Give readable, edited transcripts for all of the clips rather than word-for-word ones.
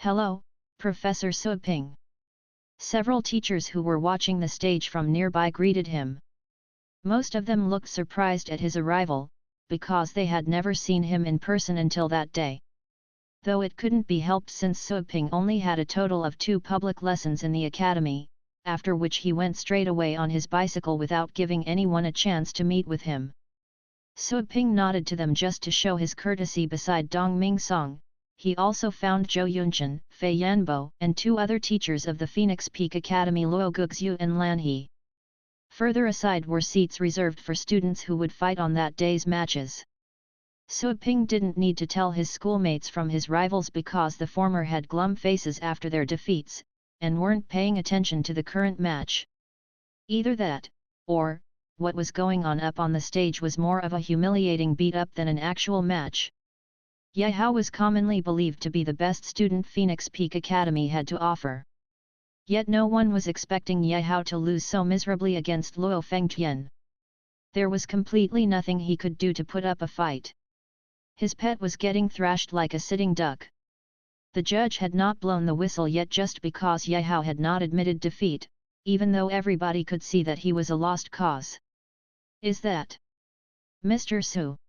Hello, Professor Suiping. Several teachers who were watching the stage from nearby greeted him. Most of them looked surprised at his arrival, because they had never seen him in person until that day. Though it couldn't be helped since Suiping only had a total of 2 public lessons in the academy, after which he went straight away on his bicycle without giving anyone a chance to meet with him. Suiping nodded to them just to show his courtesy. Beside Dong Ming Song, he also found Zhou Yunchen, Fei Yanbo, and 2 other teachers of the Phoenix Peak Academy, Luo Guxu and Lan He. Further aside were seats reserved for students who would fight on that day's matches. Suiping didn't need to tell his schoolmates from his rivals because the former had glum faces after their defeats, and weren't paying attention to the current match. Either that, or, what was going on up on the stage was more of a humiliating beat-up than an actual match. Ye Hao was commonly believed to be the best student Phoenix Peak Academy had to offer. Yet no one was expecting Ye Hao to lose so miserably against Luo Fengtian. There was completely nothing he could do to put up a fight. His pet was getting thrashed like a sitting duck. The judge had not blown the whistle yet just because Ye Hao had not admitted defeat, even though everybody could see that he was a lost cause. Is that Mr. Su?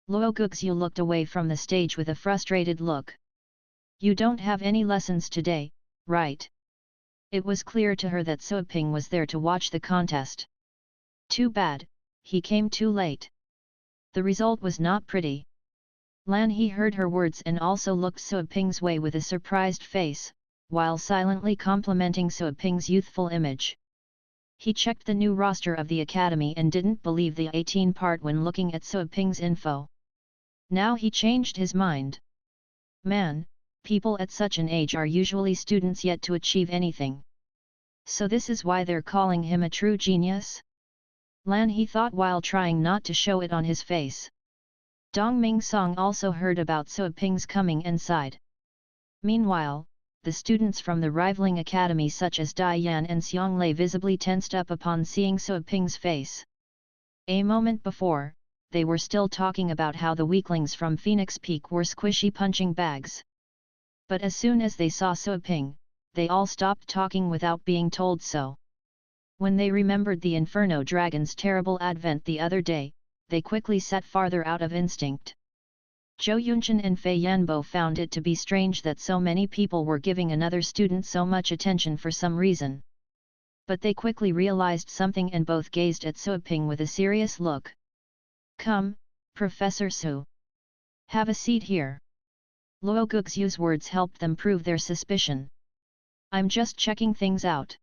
Luo Guxu looked away from the stage with a frustrated look. You don't have any lessons today, right? It was clear to her that Suiping was there to watch the contest. Too bad, he came too late. The result was not pretty. Lan He heard her words and also looked Suiping's way with a surprised face, while silently complimenting Suiping's youthful image. He checked the new roster of the academy and didn't believe the 18 part when looking at Suiping's info. Now he changed his mind. Man, people at such an age are usually students yet to achieve anything. So this is why they're calling him a true genius? Lan He thought while trying not to show it on his face. Dong Ming Song also heard about Suiping's coming and sighed. Meanwhile, the students from the rivaling academy such as Dai Yan and Xiong Lei visibly tensed up upon seeing Suiping's face. A moment before, they were still talking about how the weaklings from Phoenix Peak were squishy punching bags. But as soon as they saw Suiping, they all stopped talking without being told so. When they remembered the Inferno Dragon's terrible advent the other day, they quickly sat farther out of instinct. Zhou Yunchen and Fei Yanbo found it to be strange that so many people were giving another student so much attention for some reason. But they quickly realized something and both gazed at Suiping with a serious look. Come, Professor Su. Have a seat here. Luo Guxu's words helped them prove their suspicion. I'm just checking things out.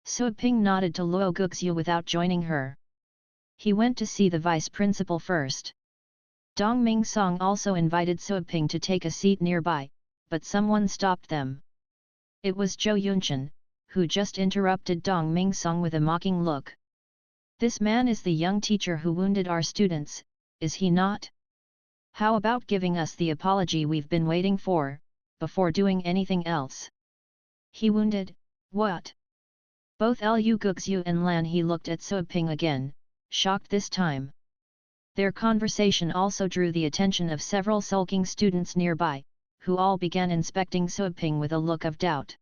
Suiping nodded to Luo Guxu without joining her. He went to see the vice principal first. Dong Ming Song also invited Suiping to take a seat nearby, but someone stopped them. It was Zhou Yunchen, who just interrupted Dong Ming Song with a mocking look. This man is the young teacher who wounded our students, is he not? How about giving us the apology we've been waiting for, before doing anything else? He wounded, what? Both Lu Guxu and Lan He looked at Suiping again, shocked this time. Their conversation also drew the attention of several sulking students nearby, who all began inspecting Suiping with a look of doubt.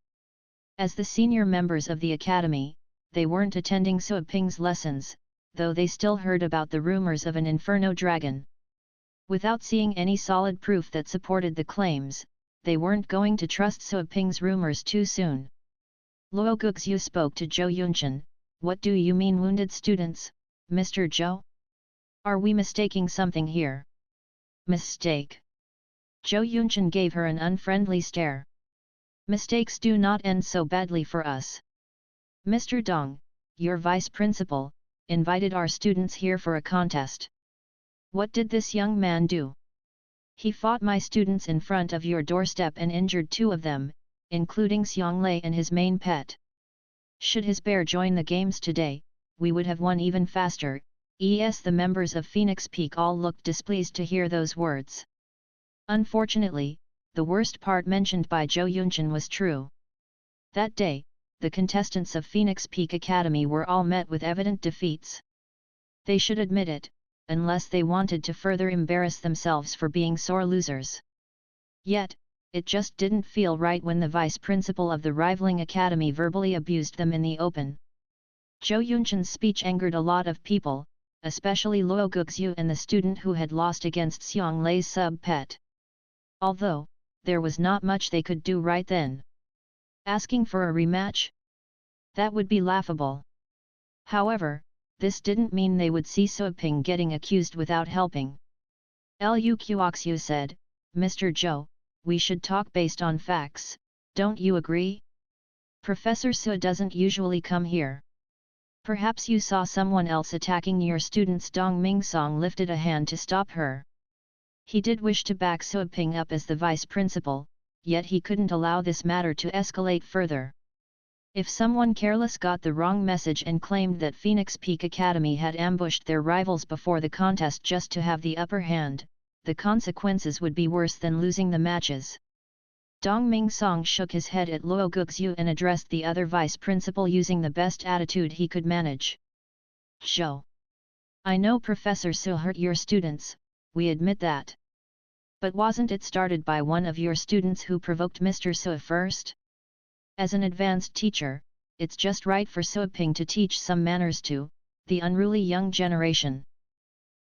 As the senior members of the academy, they weren't attending Suiping's lessons, though they still heard about the rumors of an Inferno Dragon. Without seeing any solid proof that supported the claims, they weren't going to trust Suiping's rumors too soon. Luo Guxu spoke to Zhou Yunchen, what do you mean wounded students, Mr. Zhou? Are we mistaking something here? Mistake. Zhou Yunchen gave her an unfriendly stare. Mistakes do not end so badly for us. Mr. Dong, your vice principal, invited our students here for a contest. What did this young man do? He fought my students in front of your doorstep and injured 2 of them, including Xiong Lei and his main pet. Should his bear join the games today, we would have won even faster. The members of Phoenix Peak all looked displeased to hear those words. Unfortunately, the worst part mentioned by Zhou Yunchen was true. That day, the contestants of Phoenix Peak Academy were all met with evident defeats. They should admit it, unless they wanted to further embarrass themselves for being sore losers. Yet, it just didn't feel right when the vice principal of the rivaling academy verbally abused them in the open. Zhou Yunshan's speech angered a lot of people, especially Luo Guxu and the student who had lost against Xiang Lei's sub-pet. Although, there was not much they could do right then. Asking for a rematch? That would be laughable. However, this didn't mean they would see Suoping getting accused without helping. Lu Qiuoxiu said, Mr. Zhou, we should talk based on facts, don't you agree? Professor Su doesn't usually come here. Perhaps you saw someone else attacking your students. Dong Mingsong lifted a hand to stop her. He did wish to back Suoping up as the vice principal, yet he couldn't allow this matter to escalate further. If someone careless got the wrong message and claimed that Phoenix Peak Academy had ambushed their rivals before the contest just to have the upper hand, the consequences would be worse than losing the matches. Dong Mingsong shook his head at Luo Guxu and addressed the other vice principal using the best attitude he could manage. Zhou. I know Professor Su hurt your students, we admit that. But wasn't it started by one of your students who provoked Mr. Su first? As an advanced teacher, it's just right for Suoping to teach some manners to the unruly young generation.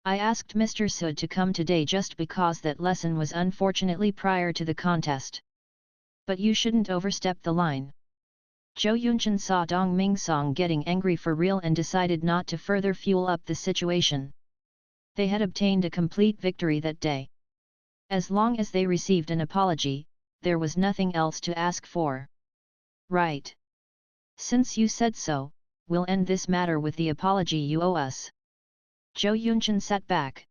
I asked Mr. Su to come today just because that lesson was unfortunately prior to the contest. But you shouldn't overstep the line. Zhou Yunshan saw Dong Mingsong getting angry for real and decided not to further fuel up the situation. They had obtained a complete victory that day. As long as they received an apology, there was nothing else to ask for. Right. Since you said so, we'll end this matter with the apology you owe us. Zhou Yunshan sat back.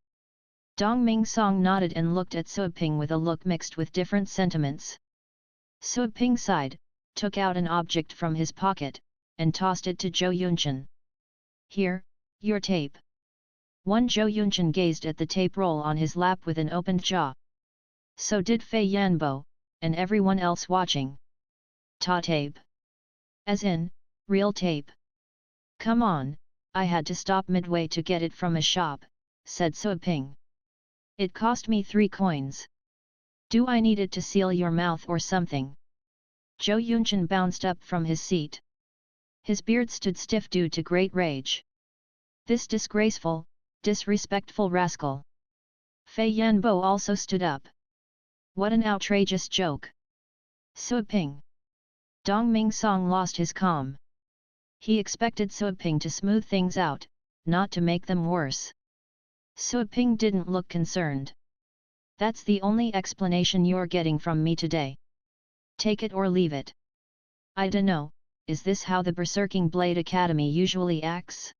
Dong Mingsong nodded and looked at Suoping with a look mixed with different sentiments. Suoping sighed, took out an object from his pocket, and tossed it to Zhou Yunshan. Here, your tape. Zhou Yunshan gazed at the tape roll on his lap with an opened jaw. So did Fei Yanbo, and everyone else watching. Ta tape. As in, real tape. Come on, I had to stop midway to get it from a shop, said Suoping. It cost me 3 coins. Do I need it to seal your mouth or something? Zhou Yunshan bounced up from his seat. His beard stood stiff due to great rage. This disgraceful, disrespectful rascal. Fei Yanbo also stood up. What an outrageous joke. Suoping. Dong Mingsong lost his calm. He expected Suoping to smooth things out, not to make them worse. Suoping didn't look concerned. That's the only explanation you're getting from me today. Take it or leave it. I dunno, is this how the Berserking Blade Academy usually acts?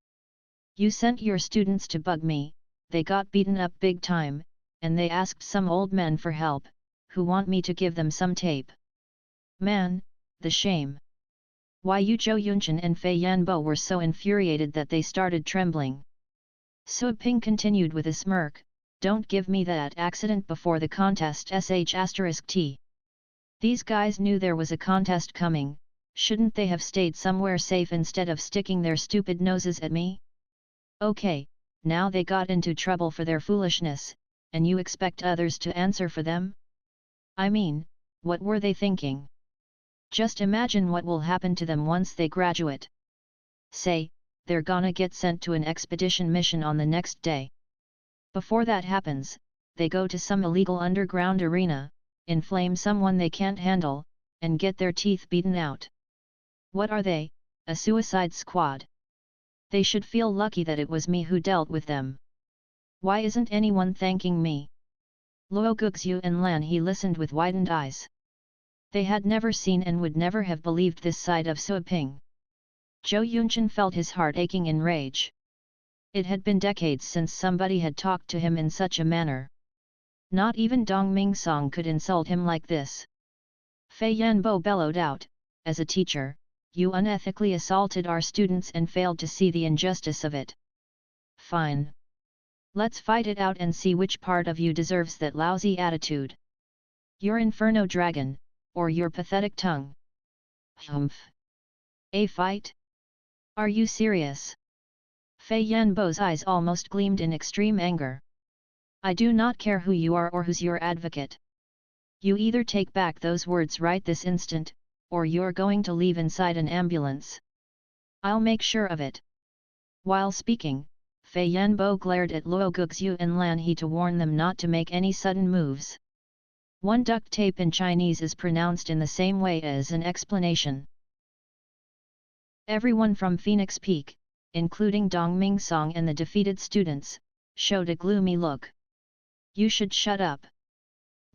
You sent your students to bug me, they got beaten up big time, and they asked some old men for help, who want me to give them some tape. Man, the shame. Why you Zhou Yunshan and Fei Yanbo were so infuriated that they started trembling. Suoping continued with a smirk, don't give me that accident before the contest **T. These guys knew there was a contest coming, shouldn't they have stayed somewhere safe instead of sticking their stupid noses at me? Okay, now they got into trouble for their foolishness, and you expect others to answer for them? I mean, what were they thinking? Just imagine what will happen to them once they graduate. Say, they're gonna get sent to an expedition mission on the next day. Before that happens, they go to some illegal underground arena, inflame someone they can't handle, and get their teeth beaten out. What are they, a suicide squad? They should feel lucky that it was me who dealt with them. Why isn't anyone thanking me? Luo Guxu and Lan He listened with widened eyes. They had never seen and would never have believed this side of Suoping. Zhou Yunshan felt his heart aching in rage. It had been decades since somebody had talked to him in such a manner. Not even Dong Mingsong could insult him like this. Fei Yanbo bellowed out, as a teacher, you unethically assaulted our students and failed to see the injustice of it. Fine. Let's fight it out and see which part of you deserves that lousy attitude. Your Inferno Dragon, or your pathetic tongue. Humph. A fight? Are you serious? Fei Yanbo's eyes almost gleamed in extreme anger. I do not care who you are or who's your advocate. You either take back those words right this instant, or you're going to leave inside an ambulance. I'll make sure of it. While speaking, Fei Yanbo glared at Luo Guxu and Lan He to warn them not to make any sudden moves. One duct tape in Chinese is pronounced in the same way as an explanation. Everyone from Phoenix Peak, including Dong Mingsong and the defeated students, showed a gloomy look. You should shut up.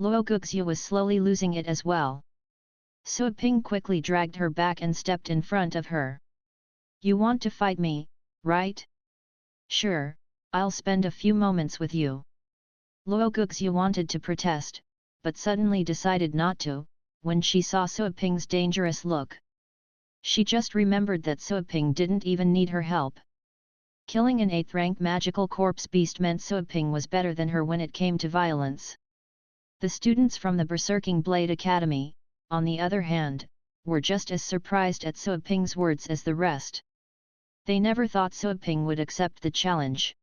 Luo Guxu was slowly losing it as well. Sui Ping quickly dragged her back and stepped in front of her. You want to fight me, right? Sure, I'll spend a few moments with you. Luo Guxu wanted to protest, but suddenly decided not to, when she saw Sui Ping's dangerous look. She just remembered that Sui Ping didn't even need her help. Killing an 8th rank magical corpse beast meant Sui Ping was better than her when it came to violence. The students from the Berserking Blade Academy, on the other hand, were just as surprised at Sui Ping's words as the rest. They never thought Sui Ping would accept the challenge.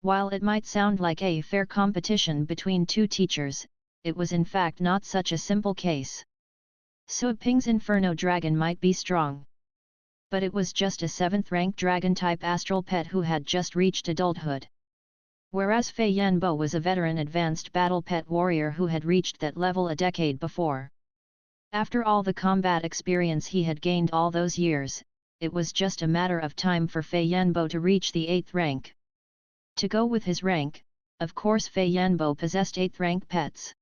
While it might sound like a fair competition between two teachers, it was in fact not such a simple case. Sui Ping's Inferno Dragon might be strong, but it was just a 7th rank dragon-type astral pet who had just reached adulthood. Whereas Fei Yanbo was a veteran advanced battle pet warrior who had reached that level a decade before. After all the combat experience he had gained all those years, it was just a matter of time for Fei Yanbo to reach the 8th rank. To go with his rank, of course Fei Yanbo possessed 8th rank pets.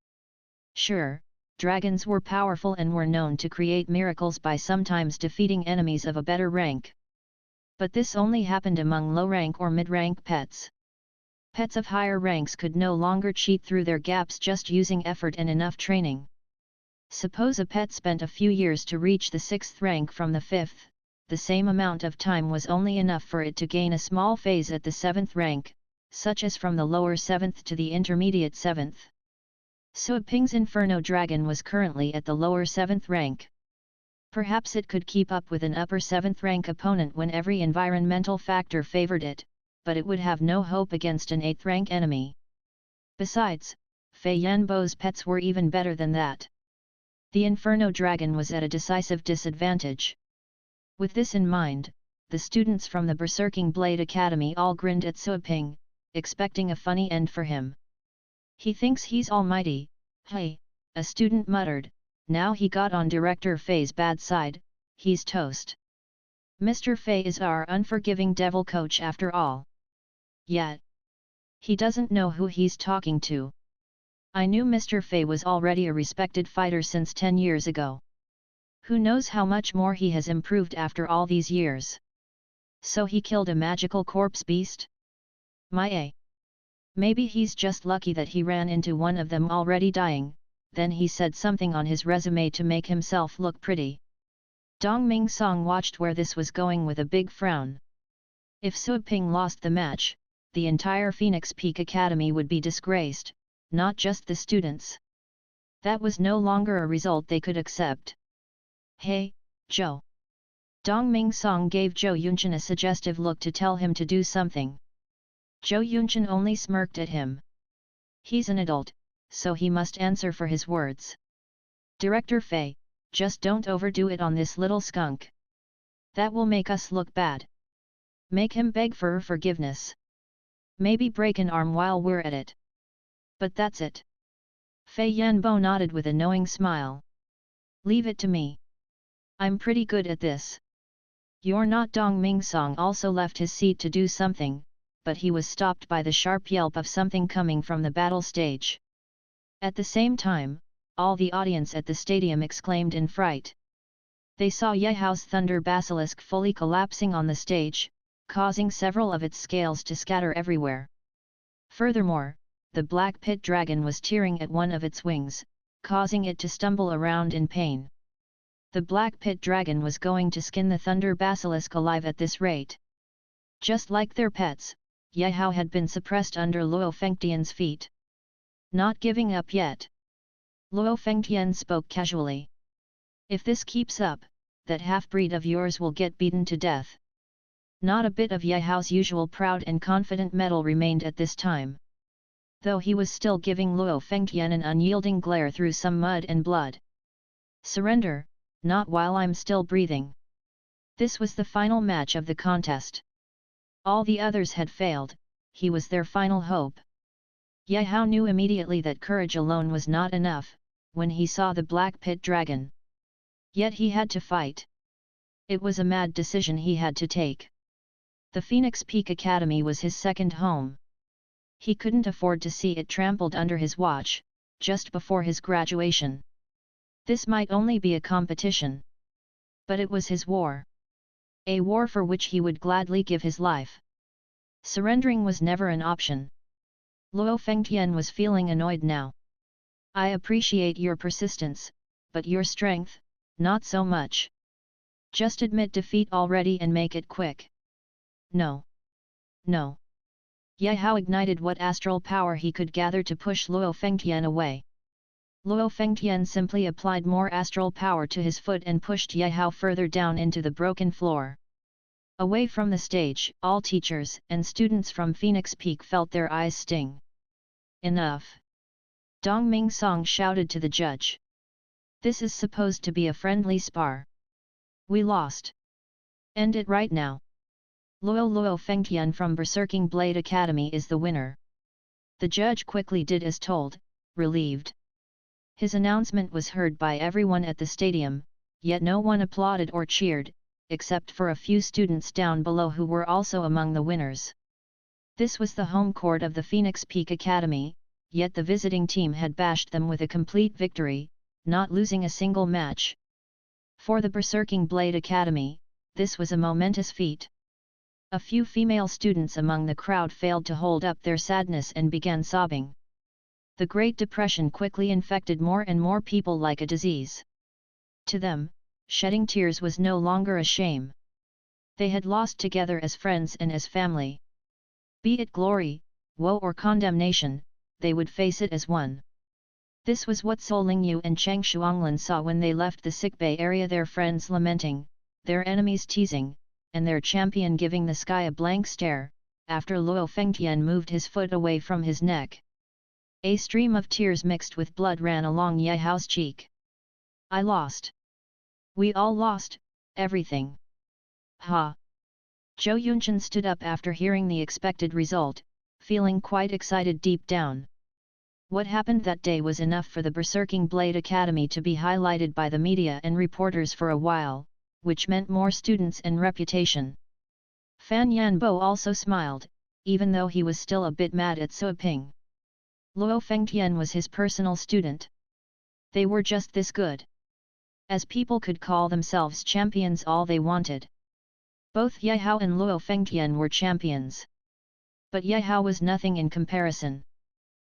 Sure, dragons were powerful and were known to create miracles by sometimes defeating enemies of a better rank. But this only happened among low-rank or mid-rank pets. Pets of higher ranks could no longer cheat through their gaps just using effort and enough training. Suppose a pet spent a few years to reach the 6th rank from the 5th, the same amount of time was only enough for it to gain a small phase at the 7th rank, such as from the lower 7th to the intermediate 7th. Sui Ping's Inferno Dragon was currently at the lower 7th rank. Perhaps it could keep up with an upper 7th rank opponent when every environmental factor favored it, but it would have no hope against an 8th rank enemy. Besides, Fei Yanbo's pets were even better than that. The Inferno Dragon was at a decisive disadvantage. With this in mind, the students from the Berserking Blade Academy all grinned at Sui Ping, expecting a funny end for him. He thinks he's almighty, hey, a student muttered, now he got on Director Fei's bad side, he's toast. Mr. Fei is our unforgiving devil coach after all. Yet, he doesn't know who he's talking to. I knew Mr. Fei was already a respected fighter since 10 years ago. Who knows how much more he has improved after all these years. So he killed a magical corpse beast? Maybe he's just lucky that he ran into one of them already dying, then he said something on his resume to make himself look pretty. Dong Mingsong watched where this was going with a big frown. If Sui Ping lost the match, the entire Phoenix Peak Academy would be disgraced, not just the students. That was no longer a result they could accept. Hey, Zhou. Dong Mingsong gave Zhou Yunchen a suggestive look to tell him to do something. Zhou Yunchen only smirked at him. He's an adult, so he must answer for his words. Director Fei, just don't overdo it on this little skunk. That will make us look bad. Make him beg for forgiveness. Maybe break an arm while we're at it. But that's it. Fei Yanbo nodded with a knowing smile. Leave it to me. I'm pretty good at this. You're not. Dong Mingsong also left his seat to do something, but he was stopped by the sharp yelp of something coming from the battle stage. At the same time, all the audience at the stadium exclaimed in fright. They saw Yehao's thunder basilisk fully collapsing on the stage, causing several of its scales to scatter everywhere. Furthermore, the black pit dragon was tearing at one of its wings, causing it to stumble around in pain. The black pit dragon was going to skin the thunder basilisk alive at this rate. Just like their pets, Yehao had been suppressed under Luo Fengtian's feet. Not giving up yet. Luo Fengtian spoke casually. If this keeps up, that half-breed of yours will get beaten to death. Not a bit of Yehao's usual proud and confident mettle remained at this time. though he was still giving Luo Fengtian an unyielding glare through some mud and blood. Surrender, not while I'm still breathing. This was the final match of the contest. All the others had failed, he was their final hope. Ye Hao knew immediately that courage alone was not enough, when he saw the black pit dragon. Yet he had to fight. It was a mad decision he had to take. The Phoenix Peak Academy was his second home. He couldn't afford to see it trampled under his watch, just before his graduation. This might only be a competition. But it was his war. A war for which he would gladly give his life. Surrendering was never an option. Luo Fengtian was feeling annoyed now. I appreciate your persistence, but your strength, not so much. Just admit defeat already and make it quick. No. No. Ye Hao ignited what astral power he could gather to push Luo Fengtian away. Luo Fengtian simply applied more astral power to his foot and pushed Ye Hao further down into the broken floor. Away from the stage, all teachers and students from Phoenix Peak felt their eyes sting. Enough! Dong Ming Song shouted to the judge. This is supposed to be a friendly spar. We lost. End it right now. Luo Fengtian from Berserking Blade Academy is the winner. The judge quickly did as told, relieved. His announcement was heard by everyone at the stadium, yet no one applauded or cheered, except for a few students down below who were also among the winners. This was the home court of the Phoenix Peak Academy, yet the visiting team had bashed them with a complete victory, not losing a single match. For the Berserking Blade Academy, this was a momentous feat. A few female students among the crowd failed to hold up their sadness and began sobbing. The Great Depression quickly infected more and more people like a disease. To them, shedding tears was no longer a shame. They had lost together as friends and as family. Be it glory, woe or condemnation, they would face it as one. This was what Zhou Lingyu and Cheng Shuanglan saw when they left the sickbay area, their friends lamenting, their enemies teasing, and their champion giving the sky a blank stare, after Luo Fengtian moved his foot away from his neck. A stream of tears mixed with blood ran along Ye Hao's cheek. I lost. We all lost, everything. Ha! Zhou Yunchen stood up after hearing the expected result, feeling quite excited deep down. What happened that day was enough for the Berserking Blade Academy to be highlighted by the media and reporters for a while, which meant more students and reputation. Fan Yanbo also smiled, even though he was still a bit mad at Su Ping. Luo Fengtian was his personal student. They were just this good. As people could call themselves champions all they wanted. Both Ye Hao and Luo Fengtian were champions. But Ye Hao was nothing in comparison.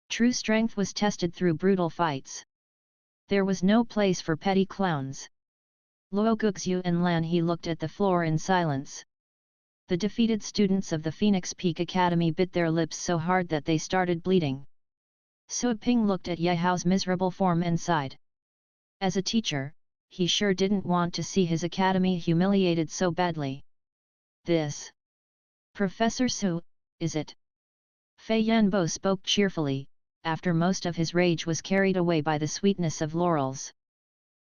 True strength was tested through brutal fights. There was no place for petty clowns. Luo Guxu and Lan He looked at the floor in silence. The defeated students of the Phoenix Peak Academy bit their lips so hard that they started bleeding. Su Ping looked at Ye Hao's miserable form and sighed. As a teacher, he sure didn't want to see his academy humiliated so badly. This. Professor Su, is it? Fei Yanbo spoke cheerfully, after most of his rage was carried away by the sweetness of laurels.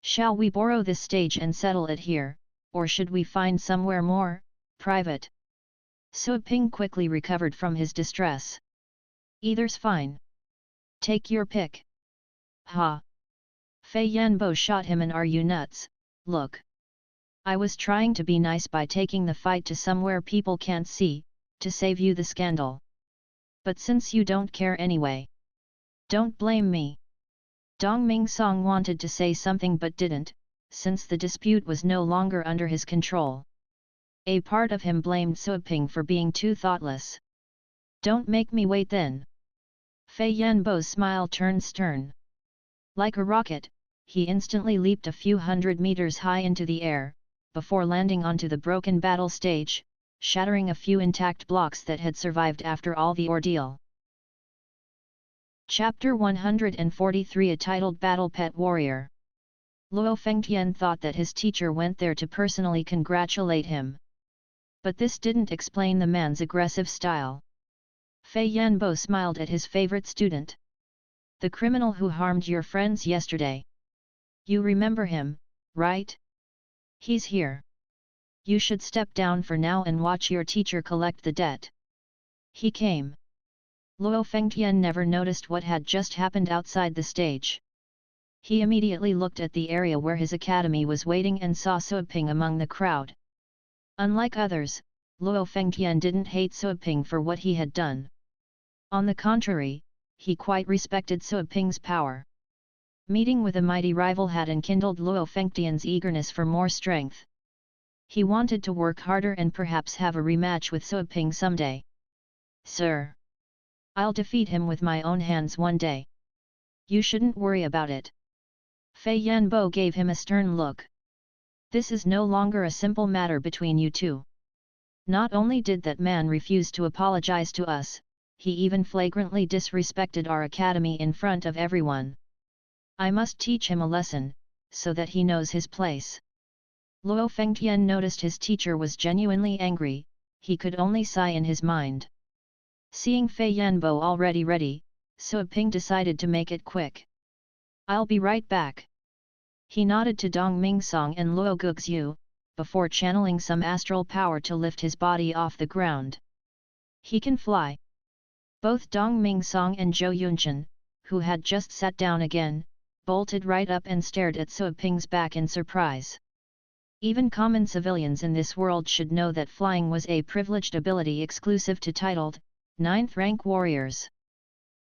Shall we borrow this stage and settle it here, or should we find somewhere more private? Su Ping quickly recovered from his distress. Either's fine. Take your pick. Ha! Fei Yanbo shot him an "Are you nuts? Look. I was trying to be nice by taking the fight to somewhere people can't see, to save you the scandal. But since you don't care anyway, don't blame me." Dong Ming Song wanted to say something but didn't, since the dispute was no longer under his control. A part of him blamed Su Ping for being too thoughtless. "Don't make me wait then." Fei Yanbo's smile turned stern. Like a rocket, he instantly leaped a few hundred meters high into the air, before landing onto the broken battle stage, shattering a few intact blocks that had survived after all the ordeal. Chapter 143, a titled Battle Pet Warrior. Luo Fengtian thought that his teacher went there to personally congratulate him. But this didn't explain the man's aggressive style. Fei Yanbo smiled at his favorite student. The criminal who harmed your friends yesterday. You remember him, right? He's here. You should step down for now and watch your teacher collect the debt. He came. Luo Fengtian never noticed what had just happened outside the stage. He immediately looked at the area where his academy was waiting and saw Suoping among the crowd. Unlike others, Luo Fengtian didn't hate Suoping for what he had done. On the contrary, he quite respected Suoping's power. Meeting with a mighty rival had enkindled Luo Fengtian's eagerness for more strength. He wanted to work harder and perhaps have a rematch with Suoping someday. Sir! I'll defeat him with my own hands one day. You shouldn't worry about it. Fei Yanbo gave him a stern look. This is no longer a simple matter between you two. Not only did that man refuse to apologize to us, he even flagrantly disrespected our academy in front of everyone. I must teach him a lesson, so that he knows his place. Luo Fengtian noticed his teacher was genuinely angry, he could only sigh in his mind. Seeing Fei Yanbo already ready, Suoping decided to make it quick. I'll be right back. He nodded to Dong Mingsong and Luo Guxiu, before channeling some astral power to lift his body off the ground. He can fly. Both Dong Mingsong and Zhou Yunchen, who had just sat down again, bolted right up and stared at Suoping's back in surprise. Even common civilians in this world should know that flying was a privileged ability exclusive to titled, 9th rank warriors.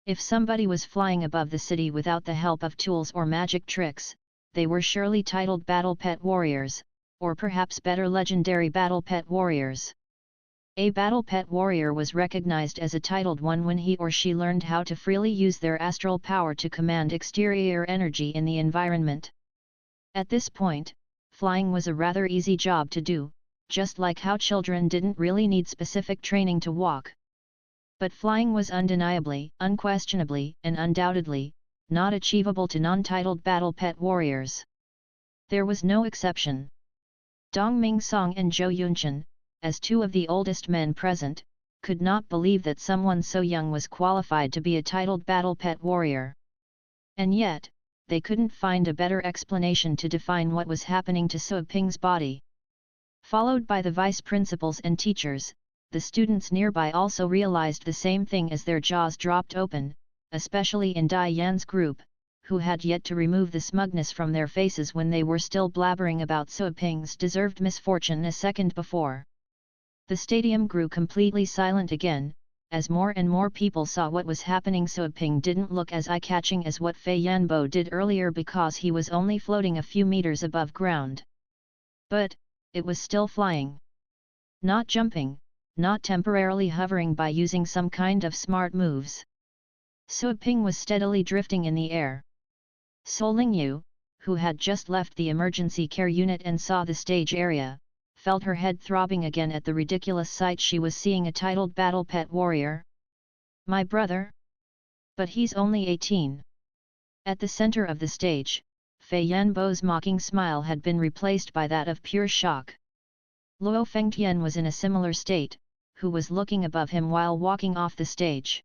If somebody was flying above the city without the help of tools or magic tricks, they were surely titled battle pet warriors, or perhaps better legendary battle pet warriors. A battle pet warrior was recognized as a titled one when he or she learned how to freely use their astral power to command exterior energy in the environment. At this point, flying was a rather easy job to do, just like how children didn't really need specific training to walk. But flying was undeniably, unquestionably, and undoubtedly, not achievable to non-titled battle pet warriors. There was no exception. Dong Mingsong and Zhou Yunchen, as two of the oldest men present, could not believe that someone so young was qualified to be a titled battle pet warrior. And yet, they couldn't find a better explanation to define what was happening to Suoping's body. Followed by the vice principals and teachers, the students nearby also realized the same thing as their jaws dropped open, especially in Dai Yan's group, who had yet to remove the smugness from their faces when they were still blabbering about Suoping's deserved misfortune a second before. The stadium grew completely silent again, as more and more people saw what was happening. Suoping didn't look as eye-catching as what Fei Yanbo did earlier because he was only floating a few meters above ground. But, it was still flying. Not jumping, not temporarily hovering by using some kind of smart moves. Suoping was steadily drifting in the air. Solingyu, who had just left the emergency care unit and saw the stage area, felt her head throbbing again at the ridiculous sight she was seeing: a titled battle pet warrior. My brother? But he's only 18. At the center of the stage, Fei Yanbo's mocking smile had been replaced by that of pure shock. Luo Fengtian was in a similar state, who was looking above him while walking off the stage.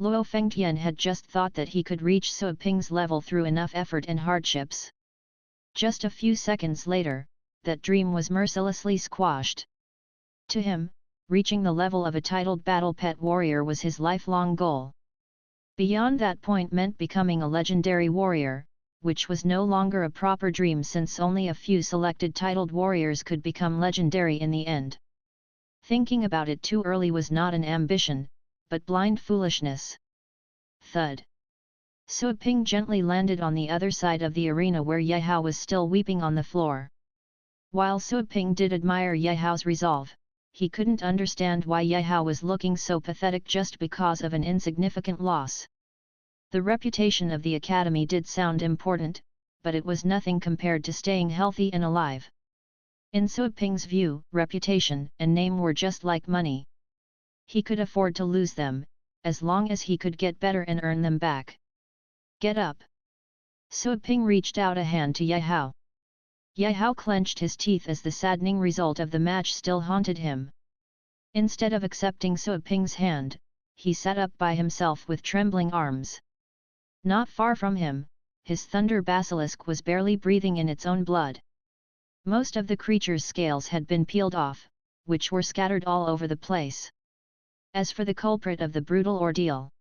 Luo Fengtian had just thought that he could reach Suoping's level through enough effort and hardships. Just a few seconds later, that dream was mercilessly squashed. To him, reaching the level of a titled battle pet warrior was his lifelong goal. Beyond that point meant becoming a legendary warrior, which was no longer a proper dream since only a few selected titled warriors could become legendary in the end. Thinking about it too early was not an ambition, but blind foolishness. Thud. Suoping gently landed on the other side of the arena where Yehao was still weeping on the floor. While Suoping did admire Yehao's resolve, he couldn't understand why Yehao was looking so pathetic just because of an insignificant loss. The reputation of the academy did sound important, but it was nothing compared to staying healthy and alive. In Suoping's view, reputation and name were just like money. He could afford to lose them, as long as he could get better and earn them back. Get up! Suoping reached out a hand to Yehao. Yehao clenched his teeth as the saddening result of the match still haunted him. Instead of accepting Suoping's hand, he sat up by himself with trembling arms. Not far from him, his thunder basilisk was barely breathing in its own blood. Most of the creature's scales had been peeled off, which were scattered all over the place. As for the culprit of the brutal ordeal,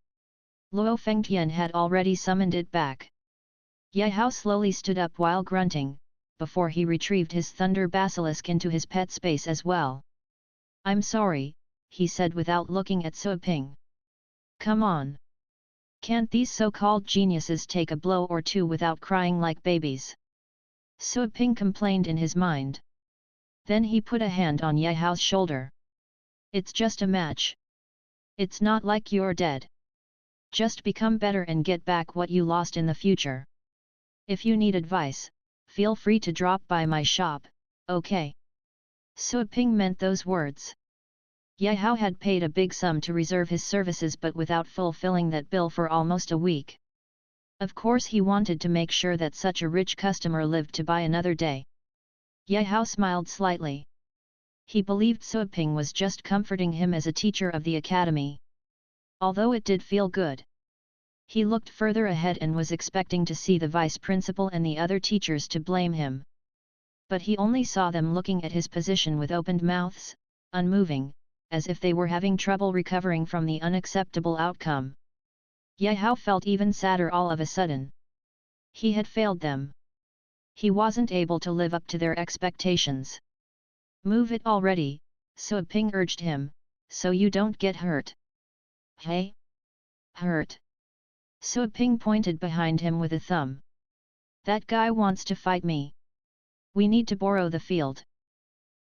Luo Fengtian had already summoned it back. Ye Hao slowly stood up while grunting, before he retrieved his thunder basilisk into his pet space as well. "I'm sorry," he said without looking at Suo Ping. "Come on. Can't these so-called geniuses take a blow or two without crying like babies?" Suo Ping complained in his mind. Then he put a hand on Ye Hao's shoulder. "It's just a match. It's not like you're dead. Just become better and get back what you lost in the future. If you need advice, feel free to drop by my shop, okay?" Suo Ping meant those words. Ye Hao had paid a big sum to reserve his services but without fulfilling that bill for almost a week. Of course he wanted to make sure that such a rich customer lived to buy another day. Ye Hao smiled slightly. He believed Suo Ping was just comforting him as a teacher of the academy. Although it did feel good. He looked further ahead and was expecting to see the vice principal and the other teachers to blame him. But he only saw them looking at his position with opened mouths, unmoving, as if they were having trouble recovering from the unacceptable outcome. Ye Hao felt even sadder all of a sudden. He had failed them. He wasn't able to live up to their expectations. "Move it already," Suo Ping urged him, "so you don't get hurt." "Hey? Hurt?" Suo Ping pointed behind him with a thumb. "That guy wants to fight me. We need to borrow the field."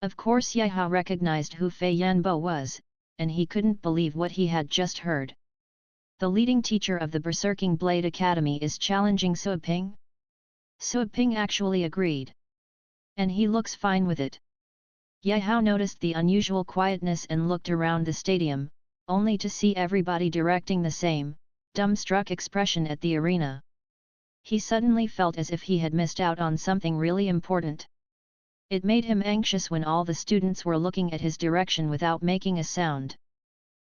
Of course Ye Hao recognized who Fei Yanbo was, and he couldn't believe what he had just heard. The leading teacher of the Berserking Blade Academy is challenging Suo Ping? Suo Ping actually agreed. And he looks fine with it. Ye Hao noticed the unusual quietness and looked around the stadium, only to see everybody directing the same, dumbstruck expression at the arena. He suddenly felt as if he had missed out on something really important. It made him anxious when all the students were looking at his direction without making a sound.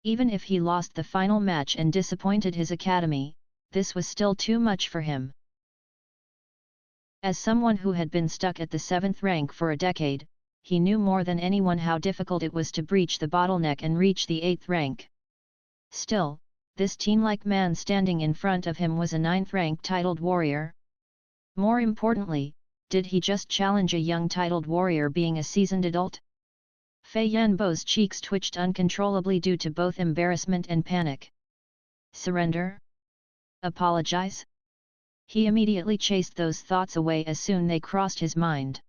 Even if he lost the final match and disappointed his academy, this was still too much for him. As someone who had been stuck at the 7th rank for a decade, he knew more than anyone how difficult it was to breach the bottleneck and reach the 8th rank. Still, this teen-like man standing in front of him was a 9th rank titled warrior. More importantly, did he just challenge a young titled warrior being a seasoned adult? Fei Yanbo's cheeks twitched uncontrollably due to both embarrassment and panic. Surrender? Apologize? He immediately chased those thoughts away as soon they crossed his mind.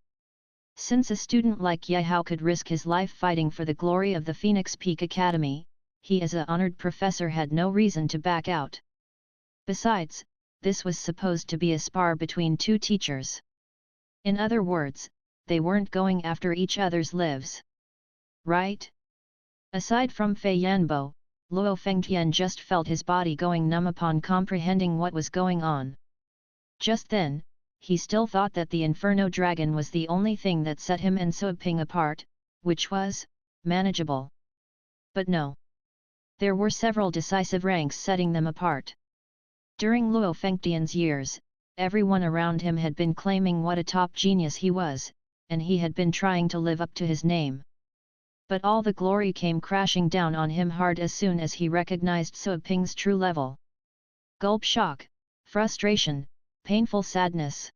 Since a student like Ye Hao could risk his life fighting for the glory of the Phoenix Peak Academy, he as an honored professor had no reason to back out. Besides, this was supposed to be a spar between two teachers. In other words, they weren't going after each other's lives. Right? Aside from Fei Yanbo, Luo Fengtian just felt his body going numb upon comprehending what was going on. Just then, he still thought that the Inferno Dragon was the only thing that set him and Suo Ping apart, which was manageable. But no. There were several decisive ranks setting them apart. During Luo Fengtian's years, everyone around him had been claiming what a top genius he was, and he had been trying to live up to his name. But all the glory came crashing down on him hard as soon as he recognized Suo Ping's true level. Gulp shock, frustration, painful sadness.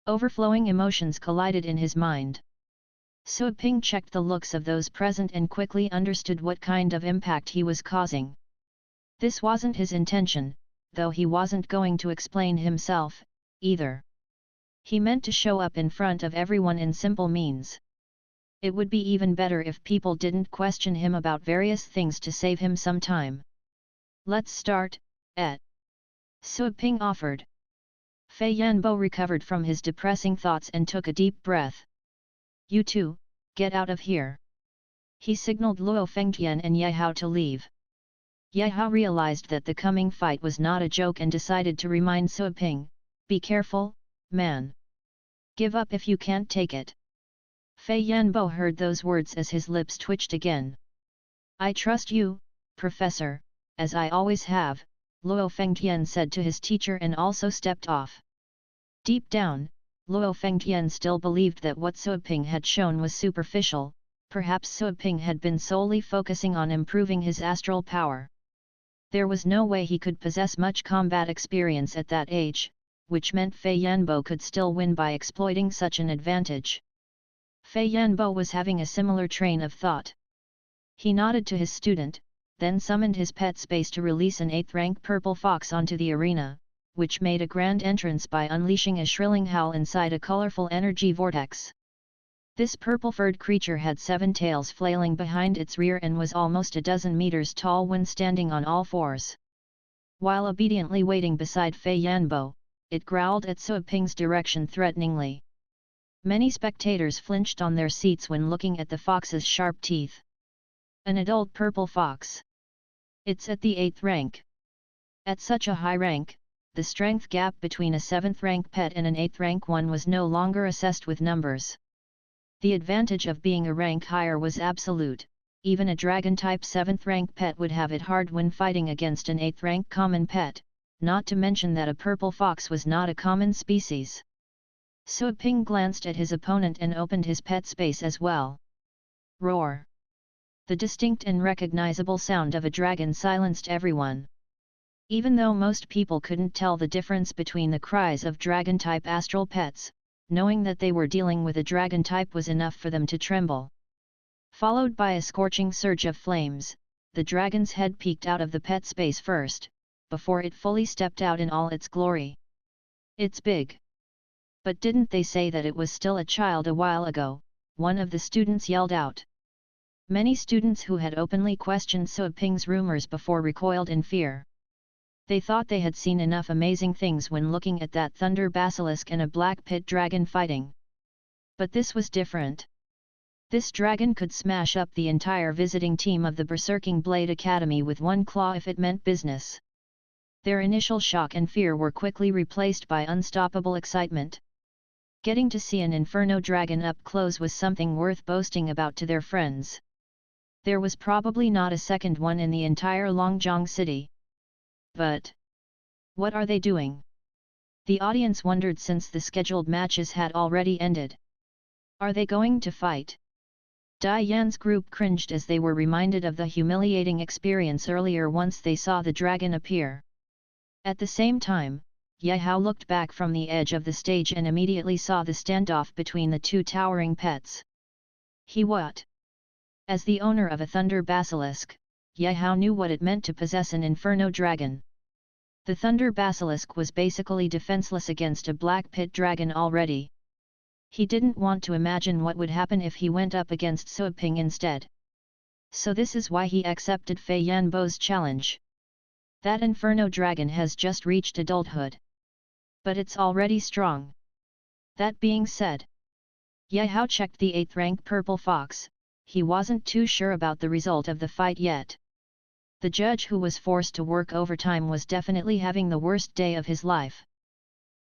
Overflowing emotions collided in his mind. Suo Ping checked the looks of those present and quickly understood what kind of impact he was causing. This wasn't his intention, though he wasn't going to explain himself, either. He meant to show up in front of everyone in simple means. It would be even better if people didn't question him about various things to save him some time. Let's start, Suo Ping offered. Fei Yanbo recovered from his depressing thoughts and took a deep breath. You two, get out of here. He signaled Luo Fengtian and Ye Hao to leave. Ye Hao realized that the coming fight was not a joke and decided to remind Suo Ping, be careful, man. Give up if you can't take it. Fei Yanbo heard those words as his lips twitched again. I trust you, Professor, as I always have, Luo Fengtian said to his teacher and also stepped off. Deep down, Luo Fengtian still believed that what Suoping had shown was superficial, perhaps Suoping had been solely focusing on improving his astral power. There was no way he could possess much combat experience at that age, which meant Fei Yanbo could still win by exploiting such an advantage. Fei Yanbo was having a similar train of thought. He nodded to his student, then summoned his pet space to release an 8th-rank purple fox onto the arena, which made a grand entrance by unleashing a shrilling howl inside a colorful energy vortex. This purple-furred creature had 7 tails flailing behind its rear and was almost a dozen meters tall when standing on all fours. While obediently waiting beside Fei Yanbo, it growled at Suoping's direction threateningly. Many spectators flinched on their seats when looking at the fox's sharp teeth. An adult purple fox. It's at the 8th rank. At such a high rank, the strength gap between a 7th-rank pet and an 8th-rank one was no longer assessed with numbers. The advantage of being a rank higher was absolute. Even a dragon-type 7th-rank pet would have it hard when fighting against an 8th-rank common pet, not to mention that a purple fox was not a common species. Suoping glanced at his opponent and opened his pet space as well. Roar! The distinct and recognizable sound of a dragon silenced everyone. Even though most people couldn't tell the difference between the cries of dragon-type astral pets, knowing that they were dealing with a dragon type was enough for them to tremble. Followed by a scorching surge of flames, the dragon's head peeked out of the pet space first, before it fully stepped out in all its glory. It's big. But didn't they say that it was still a child a while ago? One of the students yelled out. Many students who had openly questioned Suoping's rumors before recoiled in fear. They thought they had seen enough amazing things when looking at that thunder basilisk and a black pit dragon fighting. But this was different. This dragon could smash up the entire visiting team of the Berserking Blade Academy with one claw if it meant business. Their initial shock and fear were quickly replaced by unstoppable excitement. Getting to see an Inferno dragon up close was something worth boasting about to their friends. There was probably not a second one in the entire Longjiang city. But what are they doing? The audience wondered since the scheduled matches had already ended. Are they going to fight? Dai Yan's group cringed as they were reminded of the humiliating experience earlier once they saw the dragon appear. At the same time, Ye Hao looked back from the edge of the stage and immediately saw the standoff between the two towering pets. He what? As the owner of a thunder basilisk, Ye Hao knew what it meant to possess an inferno dragon. The thunder basilisk was basically defenseless against a black pit dragon already. He didn't want to imagine what would happen if he went up against Suoping instead. So this is why he accepted Fei Yanbo's challenge. That inferno dragon has just reached adulthood. But it's already strong. That being said, Ye Hao checked the 8th rank purple fox. He wasn't too sure about the result of the fight yet. The judge who was forced to work overtime was definitely having the worst day of his life.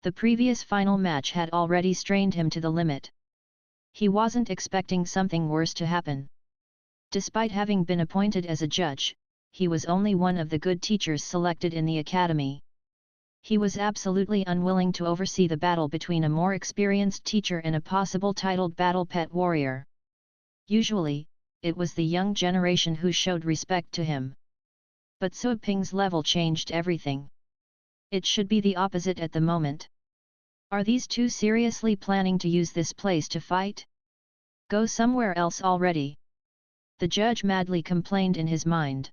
The previous final match had already strained him to the limit. He wasn't expecting something worse to happen. Despite having been appointed as a judge, he was only one of the good teachers selected in the academy. He was absolutely unwilling to oversee the battle between a more experienced teacher and a possible titled battle pet warrior. Usually, it was the young generation who showed respect to him. But Suoping's level changed everything. It should be the opposite at the moment. Are these two seriously planning to use this place to fight? Go somewhere else already. The judge madly complained in his mind.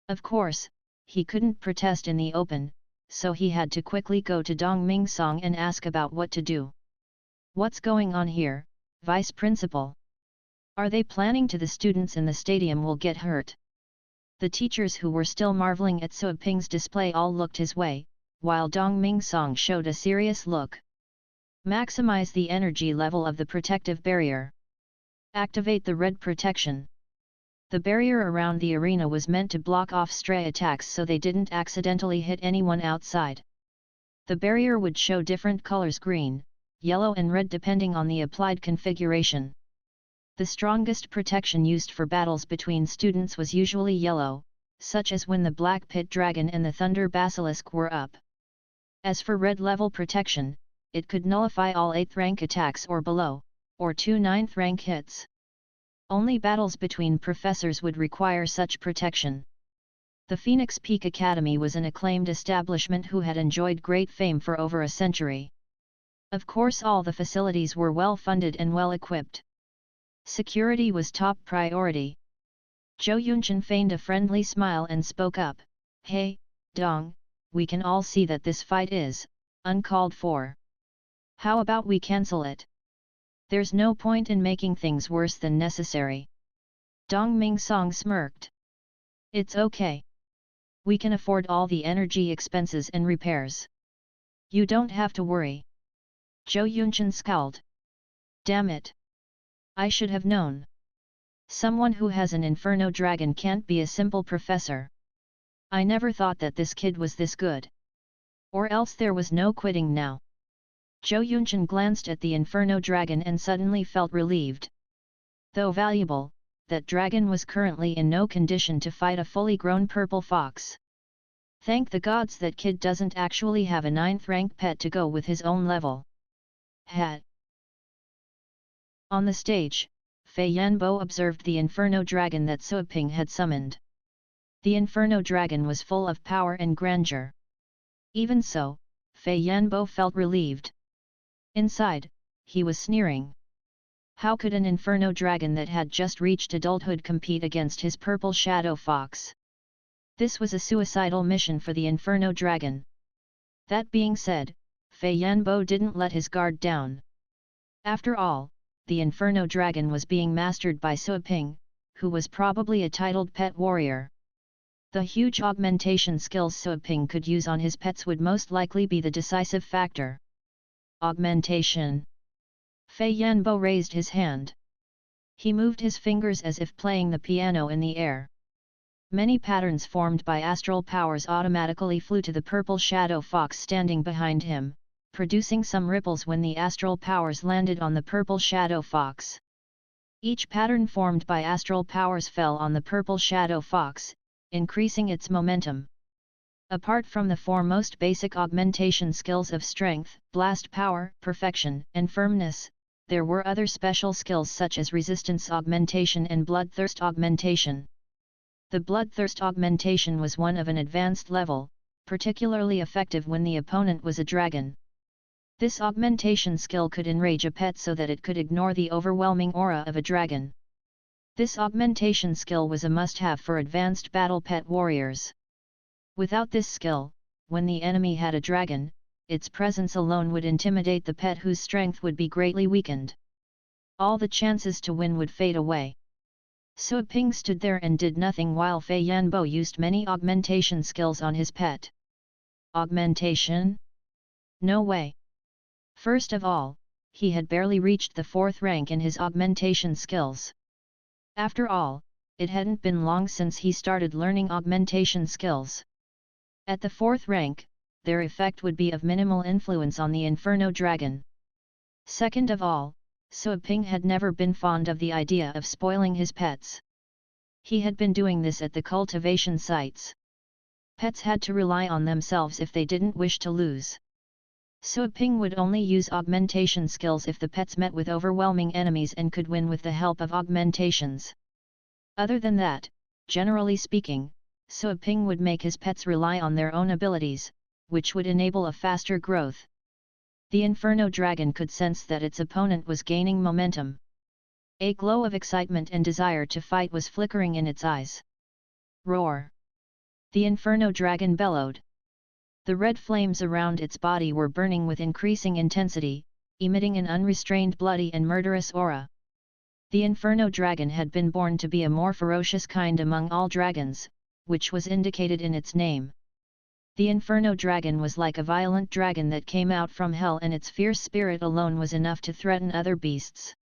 Of course, he couldn't protest in the open, so he had to quickly go to Dong Mingsong and ask about what to do. What's going on here, Vice Principal? Are they planning to the students in the stadium will get hurt? The teachers who were still marveling at Suoping's display all looked his way, while Dong Mingsong showed a serious look. Maximize the energy level of the protective barrier. Activate the red protection. The barrier around the arena was meant to block off stray attacks so they didn't accidentally hit anyone outside. The barrier would show different colors: green, yellow and red depending on the applied configuration. The strongest protection used for battles between students was usually yellow, such as when the Black Pit Dragon and the Thunder Basilisk were up. As for red level protection, it could nullify all 8th rank attacks or below, or 2 9th rank hits. Only battles between professors would require such protection. The Phoenix Peak Academy was an acclaimed establishment who had enjoyed great fame for over a century. Of course, all the facilities were well funded and well equipped. Security was top priority. Zhou Yunchen feigned a friendly smile and spoke up, "Hey, Dong, we can all see that this fight is uncalled for. How about we cancel it? There's no point in making things worse than necessary." Dong Mingsong smirked. "It's okay. We can afford all the energy expenses and repairs. You don't have to worry." Zhou Yunchen scowled. "Damn it! I should have known. Someone who has an Inferno Dragon can't be a simple professor. I never thought that this kid was this good. Or else there was no quitting now." Zhou Yunchen glanced at the Inferno Dragon and suddenly felt relieved. Though valuable, that dragon was currently in no condition to fight a fully grown purple fox. Thank the gods that kid doesn't actually have a 9th rank pet to go with his own level. Hat. On the stage, Fei Yanbo observed the Inferno Dragon that Suoping had summoned. The Inferno Dragon was full of power and grandeur. Even so, Fei Yanbo felt relieved. Inside, he was sneering. How could an Inferno Dragon that had just reached adulthood compete against his purple shadow fox? This was a suicidal mission for the Inferno Dragon. That being said, Fei Yanbo didn't let his guard down. After all, the Inferno Dragon was being mastered by Suoping, who was probably a titled pet warrior. The huge augmentation skills Suoping could use on his pets would most likely be the decisive factor. Augmentation. Fei Yanbo raised his hand. He moved his fingers as if playing the piano in the air. Many patterns formed by astral powers automatically flew to the purple shadow fox standing behind him, producing some ripples when the astral powers landed on the purple shadow fox. Each pattern formed by astral powers fell on the purple shadow fox, increasing its momentum. Apart from the four most basic augmentation skills of strength, blast power, perfection, and firmness, there were other special skills such as resistance augmentation and bloodthirst augmentation. The bloodthirst augmentation was one of an advanced level, particularly effective when the opponent was a dragon. This augmentation skill could enrage a pet so that it could ignore the overwhelming aura of a dragon. This augmentation skill was a must-have for advanced battle pet warriors. Without this skill, when the enemy had a dragon, its presence alone would intimidate the pet whose strength would be greatly weakened. All the chances to win would fade away. Suoping stood there and did nothing while Fei Yanbo used many augmentation skills on his pet. Augmentation? No way. First of all, he had barely reached the 4th rank in his augmentation skills. After all, it hadn't been long since he started learning augmentation skills. At the 4th rank, their effect would be of minimal influence on the Inferno Dragon. Second of all, Suoping had never been fond of the idea of spoiling his pets. He had been doing this at the cultivation sites. Pets had to rely on themselves if they didn't wish to lose. Suoping would only use augmentation skills if the pets met with overwhelming enemies and could win with the help of augmentations. Other than that, generally speaking, Suoping would make his pets rely on their own abilities, which would enable a faster growth. The Inferno Dragon could sense that its opponent was gaining momentum. A glow of excitement and desire to fight was flickering in its eyes. Roar! The Inferno Dragon bellowed. The red flames around its body were burning with increasing intensity, emitting an unrestrained bloody and murderous aura. The Inferno Dragon had been born to be a more ferocious kind among all dragons, which was indicated in its name. The Inferno Dragon was like a violent dragon that came out from hell, and its fierce spirit alone was enough to threaten other beasts.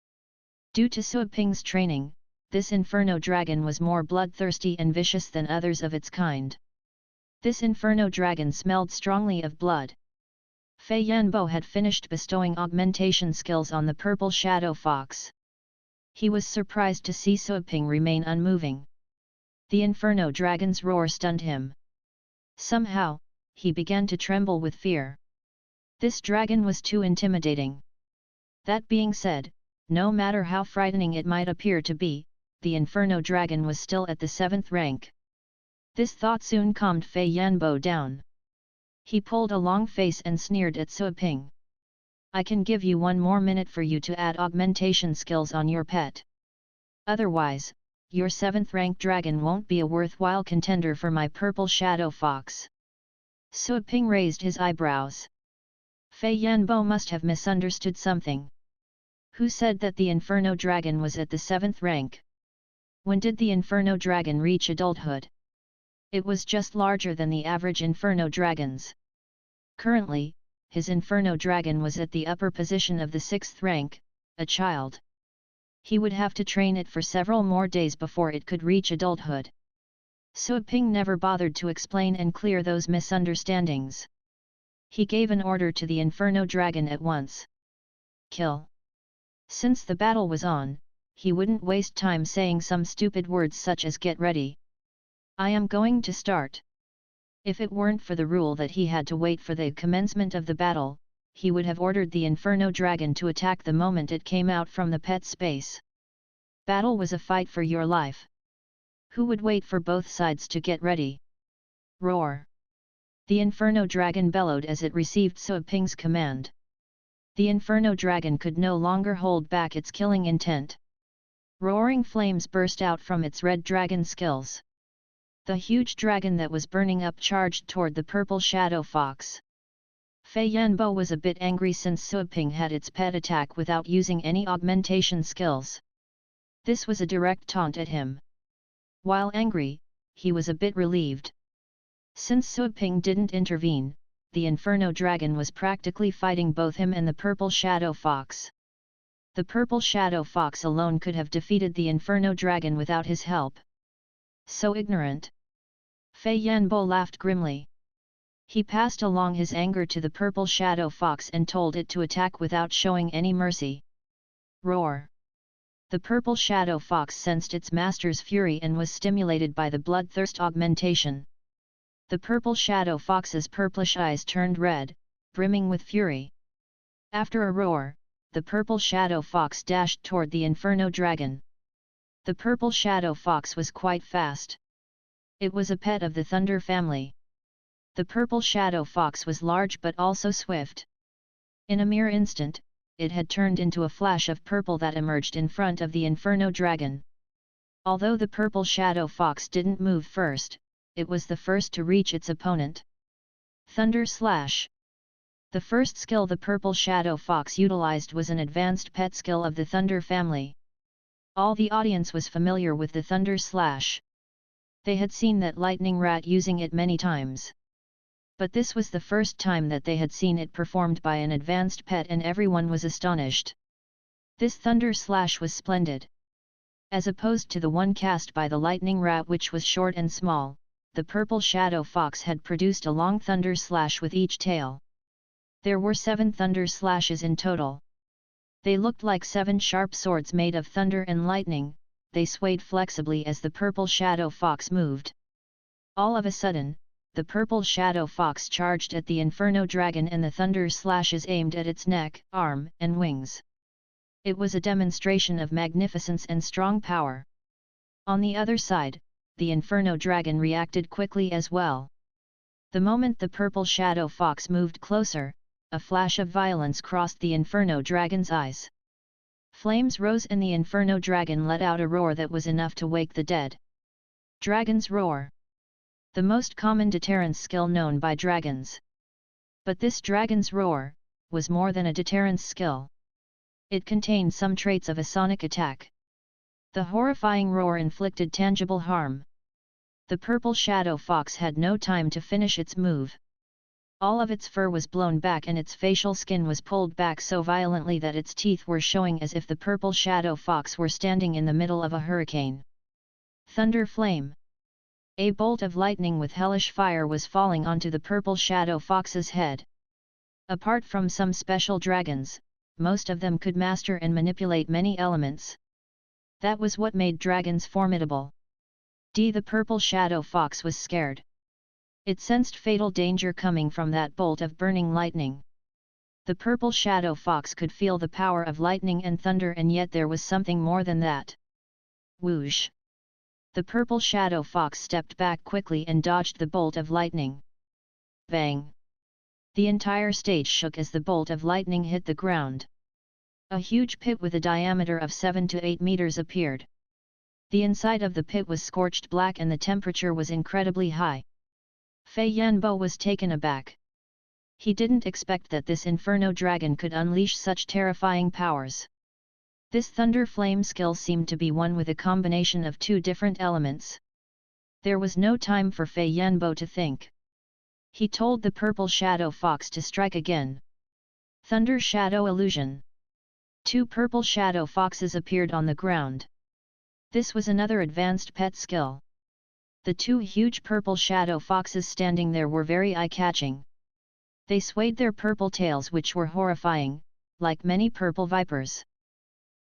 Due to Suoping's training, this Inferno Dragon was more bloodthirsty and vicious than others of its kind. This Inferno Dragon smelled strongly of blood. Fei Yanbo had finished bestowing augmentation skills on the purple shadow fox. He was surprised to see Suoping remain unmoving. The inferno dragon's roar stunned him. Somehow, he began to tremble with fear. This dragon was too intimidating. That being said, no matter how frightening it might appear to be, the inferno dragon was still at the 7th rank. This thought soon calmed Fei Yanbo down. He pulled a long face and sneered at Sui Ping. I can give you 1 more minute for you to add augmentation skills on your pet. Otherwise, your 7th rank dragon won't be a worthwhile contender for my purple shadow fox. Sui Ping raised his eyebrows. Fei Yanbo must have misunderstood something. Who said that the Inferno Dragon was at the 7th rank? When did the Inferno Dragon reach adulthood? It was just larger than the average Inferno Dragons. Currently, his Inferno Dragon was at the upper position of the 6th rank, a child. He would have to train it for several more days before it could reach adulthood. Sui Ping never bothered to explain and clear those misunderstandings. He gave an order to the Inferno Dragon at once. Kill. Since the battle was on, he wouldn't waste time saying some stupid words such as get ready. I am going to start. If it weren't for the rule that he had to wait for the commencement of the battle, he would have ordered the Inferno Dragon to attack the moment it came out from the pet space. Battle was a fight for your life. Who would wait for both sides to get ready? Roar! The Inferno Dragon bellowed as it received Sui Ping's command. The Inferno Dragon could no longer hold back its killing intent. Roaring flames burst out from its red dragon skills. The huge dragon that was burning up charged toward the purple shadow fox. Fei Yanbo was a bit angry since Sui Ping had its pet attack without using any augmentation skills. This was a direct taunt at him. While angry, he was a bit relieved. Since Sui Ping didn't intervene, the Inferno Dragon was practically fighting both him and the purple shadow fox. The purple shadow fox alone could have defeated the Inferno Dragon without his help. So ignorant! Fei Yanbo laughed grimly. He passed along his anger to the purple shadow fox and told it to attack without showing any mercy. Roar! The purple shadow fox sensed its master's fury and was stimulated by the bloodthirst augmentation. The purple shadow fox's purplish eyes turned red, brimming with fury. After a roar, the purple shadow fox dashed toward the Inferno Dragon. The purple shadow fox was quite fast. It was a pet of the Thunder family. The purple shadow fox was large but also swift. In a mere instant, it had turned into a flash of purple that emerged in front of the Inferno Dragon. Although the purple shadow fox didn't move first, it was the first to reach its opponent. Thunder Slash! The first skill the purple shadow fox utilized was an advanced pet skill of the Thunder family. All the audience was familiar with the Thunder Slash. They had seen that lightning rat using it many times. But this was the first time that they had seen it performed by an advanced pet and everyone was astonished. This Thunder Slash was splendid. As opposed to the one cast by the lightning rat which was short and small, the purple shadow fox had produced a long thunder slash with each tail. There were 7 thunder slashes in total. They looked like 7 sharp swords made of thunder and lightning. They swayed flexibly as the purple shadow fox moved. All of a sudden, the purple shadow fox charged at the Inferno Dragon and the thunder slashes aimed at its neck, arm, and wings. It was a demonstration of magnificence and strong power. On the other side, the Inferno Dragon reacted quickly as well. The moment the purple shadow fox moved closer, a flash of violence crossed the Inferno Dragon's eyes. Flames rose and the Inferno Dragon let out a roar that was enough to wake the dead. Dragon's Roar. The most common deterrence skill known by dragons. But this Dragon's Roar was more than a deterrence skill. It contained some traits of a sonic attack. The horrifying roar inflicted tangible harm. The purple shadow fox had no time to finish its move. All of its fur was blown back and its facial skin was pulled back so violently that its teeth were showing as if the purple shadow fox were standing in the middle of a hurricane. Thunder Flame. A bolt of lightning with hellish fire was falling onto the purple shadow fox's head. Apart from some special dragons, most of them could master and manipulate many elements. That was what made dragons formidable. The purple shadow fox was scared. It sensed fatal danger coming from that bolt of burning lightning. The purple shadow fox could feel the power of lightning and thunder, and yet there was something more than that. Whoosh! The purple shadow fox stepped back quickly and dodged the bolt of lightning. Bang! The entire stage shook as the bolt of lightning hit the ground. A huge pit with a diameter of 7 to 8 meters appeared. The inside of the pit was scorched black and the temperature was incredibly high. Fei Yanbo was taken aback. He didn't expect that this inferno dragon could unleash such terrifying powers. This thunder flame skill seemed to be one with a combination of two different elements. There was no time for Fei Yanbo to think. He told the purple shadow fox to strike again. Thunder shadow illusion. Two purple shadow foxes appeared on the ground. This was another advanced pet skill. The two huge purple shadow foxes standing there were very eye-catching. They swayed their purple tails, which were horrifying, like many purple vipers.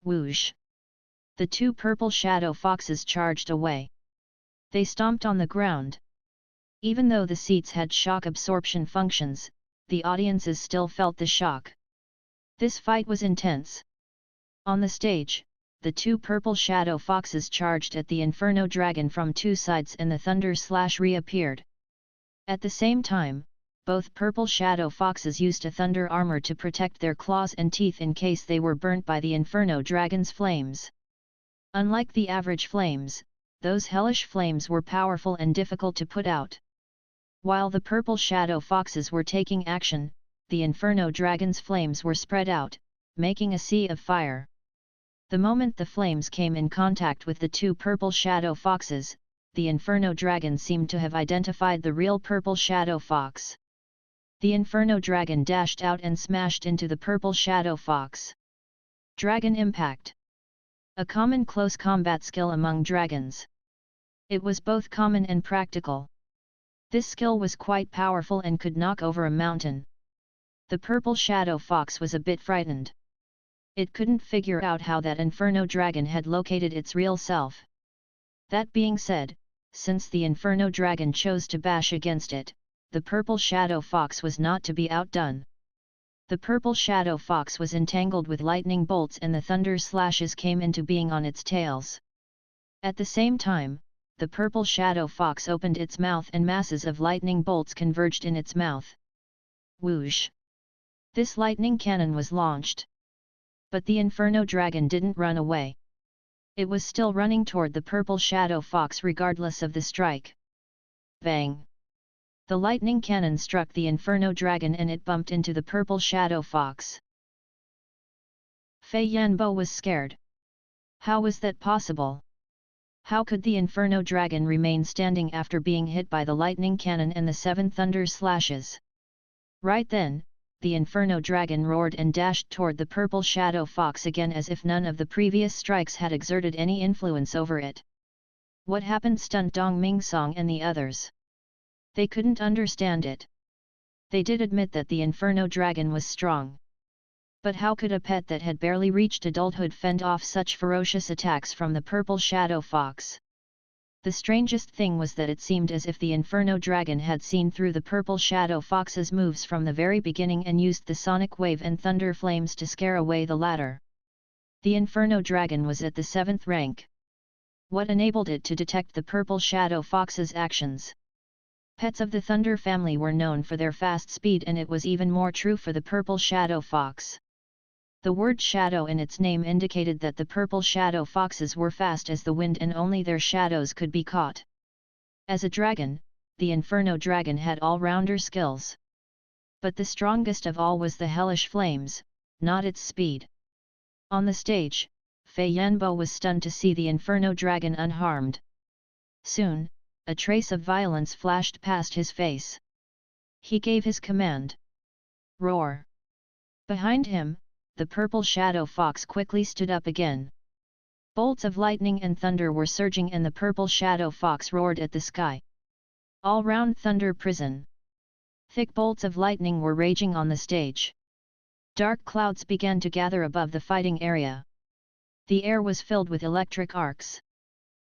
Whoosh! The two purple shadow foxes charged away. They stomped on the ground. Even though the seats had shock absorption functions, the audiences still felt the shock. This fight was intense. On the stage, the two purple shadow foxes charged at the inferno dragon from two sides and the thunder slash reappeared. At the same time, both purple shadow foxes used a thunder armor to protect their claws and teeth in case they were burnt by the inferno dragon's flames. Unlike the average flames, those hellish flames were powerful and difficult to put out. While the purple shadow foxes were taking action, the inferno dragon's flames were spread out, making a sea of fire. The moment the flames came in contact with the two purple shadow foxes, the inferno dragon seemed to have identified the real purple shadow fox. The inferno dragon dashed out and smashed into the purple shadow fox. Dragon impact. A common close combat skill among dragons. It was both common and practical. This skill was quite powerful and could knock over a mountain. The purple shadow fox was a bit frightened. It couldn't figure out how that inferno dragon had located its real self. That being said, since the inferno dragon chose to bash against it, the purple shadow fox was not to be outdone. The purple shadow fox was entangled with lightning bolts and the thunder slashes came into being on its tails. At the same time, the purple shadow fox opened its mouth and masses of lightning bolts converged in its mouth. Whoosh! This lightning cannon was launched. But the inferno dragon didn't run away. It was still running toward the purple shadow fox regardless of the strike. Bang! The lightning cannon struck the inferno dragon and it bumped into the purple shadow fox. Fei Yanbo was scared. How was that possible? How could the inferno dragon remain standing after being hit by the lightning cannon and the 7 thunder slashes? Right then, the inferno dragon roared and dashed toward the purple shadow fox again as if none of the previous strikes had exerted any influence over it. What happened stunned Dong Mingsong and the others. They couldn't understand it. They did admit that the inferno dragon was strong. But how could a pet that had barely reached adulthood fend off such ferocious attacks from the purple shadow fox? The strangest thing was that it seemed as if the inferno dragon had seen through the purple shadow fox's moves from the very beginning and used the sonic wave and thunder flames to scare away the latter. The inferno dragon was at the 7th rank. What enabled it to detect the purple shadow fox's actions? Pets of the thunder family were known for their fast speed, and it was even more true for the purple shadow fox. The word shadow in its name indicated that the purple shadow foxes were fast as the wind and only their shadows could be caught. As a dragon, the inferno dragon had all-rounder skills. But the strongest of all was the hellish flames, not its speed. On the stage, Fei Yanbo was stunned to see the inferno dragon unharmed. Soon, a trace of violence flashed past his face. He gave his command. Roar! Behind him, the purple shadow fox quickly stood up again. Bolts of lightning and thunder were surging and the purple shadow fox roared at the sky. All-round thunder prison. Thick bolts of lightning were raging on the stage. Dark clouds began to gather above the fighting area. The air was filled with electric arcs.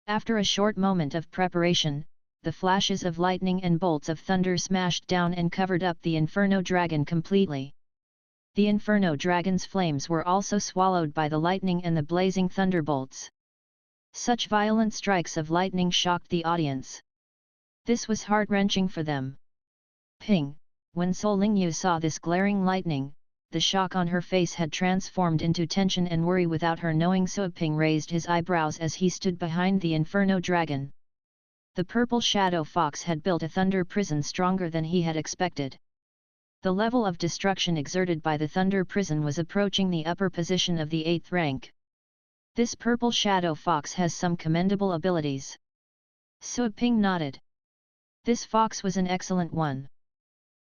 After a short moment of preparation, the flashes of lightning and bolts of thunder smashed down and covered up the Inferno Dragon completely. The Inferno Dragon's flames were also swallowed by the lightning and the blazing thunderbolts. Such violent strikes of lightning shocked the audience. This was heart-wrenching for them. Ping! When Sol Lingyu saw this glaring lightning, the shock on her face had transformed into tension and worry without her knowing. So Ping raised his eyebrows as he stood behind the Inferno Dragon. The purple shadow fox had built a thunder prison stronger than he had expected. The level of destruction exerted by the thunder prison was approaching the upper position of the 8th rank. This purple shadow fox has some commendable abilities. So Ping nodded. This fox was an excellent one.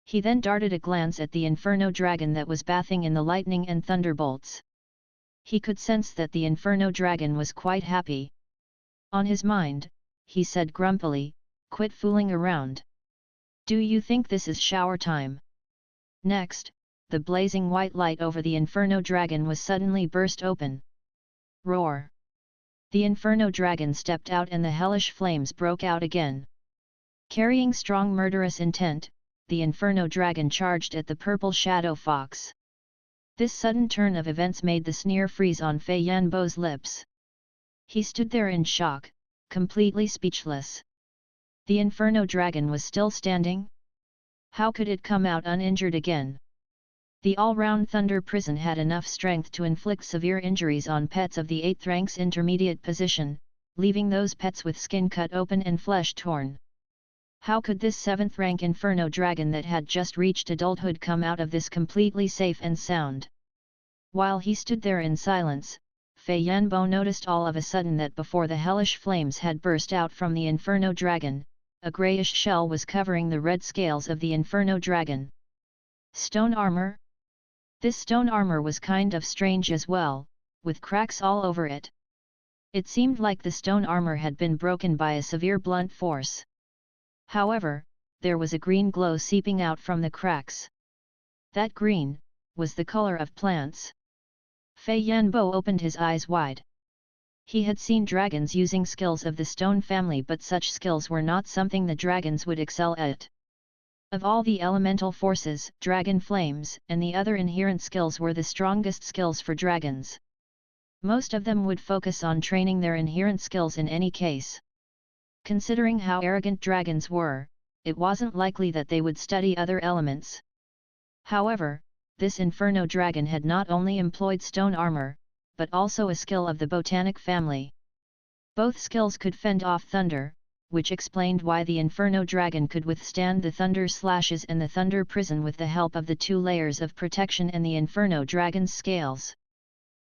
He then darted a glance at the Inferno Dragon that was bathing in the lightning and thunderbolts. He could sense that the Inferno Dragon was quite happy. On his mind, he said grumpily, "Quit fooling around. Do you think this is shower time?" Next, the blazing white light over the Inferno Dragon was suddenly burst open. Roar! The Inferno Dragon stepped out and the hellish flames broke out again. Carrying strong murderous intent, the Inferno Dragon charged at the purple shadow fox. This sudden turn of events made the sneer freeze on Fei Yanbo's lips. He stood there in shock, completely speechless. The Inferno Dragon was still standing? How could it come out uninjured again? The all-round thunder prison had enough strength to inflict severe injuries on pets of the 8th rank's intermediate position, leaving those pets with skin cut open and flesh torn. How could this 7th rank Inferno Dragon that had just reached adulthood come out of this completely safe and sound? While he stood there in silence, Fei Yanbo noticed all of a sudden that before the hellish flames had burst out from the Inferno Dragon, a greyish shell was covering the red scales of the Inferno Dragon. Stone armor? This stone armor was kind of strange as well, with cracks all over it. It seemed like the stone armor had been broken by a severe blunt force. However, there was a green glow seeping out from the cracks. That green was the color of plants. Fei Yanbo opened his eyes wide. He had seen dragons using skills of the stone family, but such skills were not something the dragons would excel at. Of all the elemental forces, dragon flames and the other inherent skills were the strongest skills for dragons. Most of them would focus on training their inherent skills in any case. Considering how arrogant dragons were, it wasn't likely that they would study other elements. However, this Inferno Dragon had not only employed stone armor, but also a skill of the botanic family. Both skills could fend off thunder, which explained why the Inferno Dragon could withstand the thunder slashes and the thunder prison with the help of the 2 layers of protection and the Inferno Dragon's scales.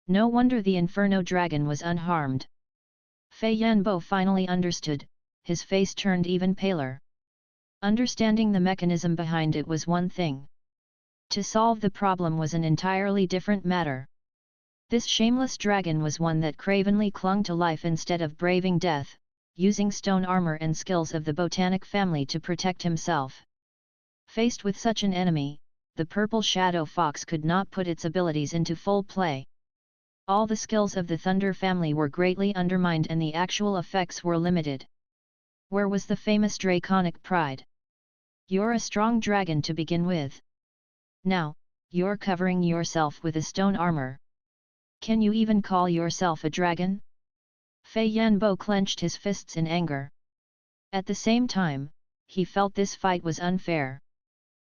No wonder the Inferno Dragon was unharmed. Fei Yanbo finally understood. His face turned even paler. Understanding the mechanism behind it was one thing. To solve the problem was an entirely different matter. This shameless dragon was one that cravenly clung to life instead of braving death, using stone armor and skills of the botanic family to protect himself. Faced with such an enemy, the purple shadow fox could not put its abilities into full play. All the skills of the thunder family were greatly undermined and the actual effects were limited. Where was the famous draconic pride? You're a strong dragon to begin with. Now, you're covering yourself with a stone armor. Can you even call yourself a dragon? Fei Yanbo clenched his fists in anger. At the same time, he felt this fight was unfair.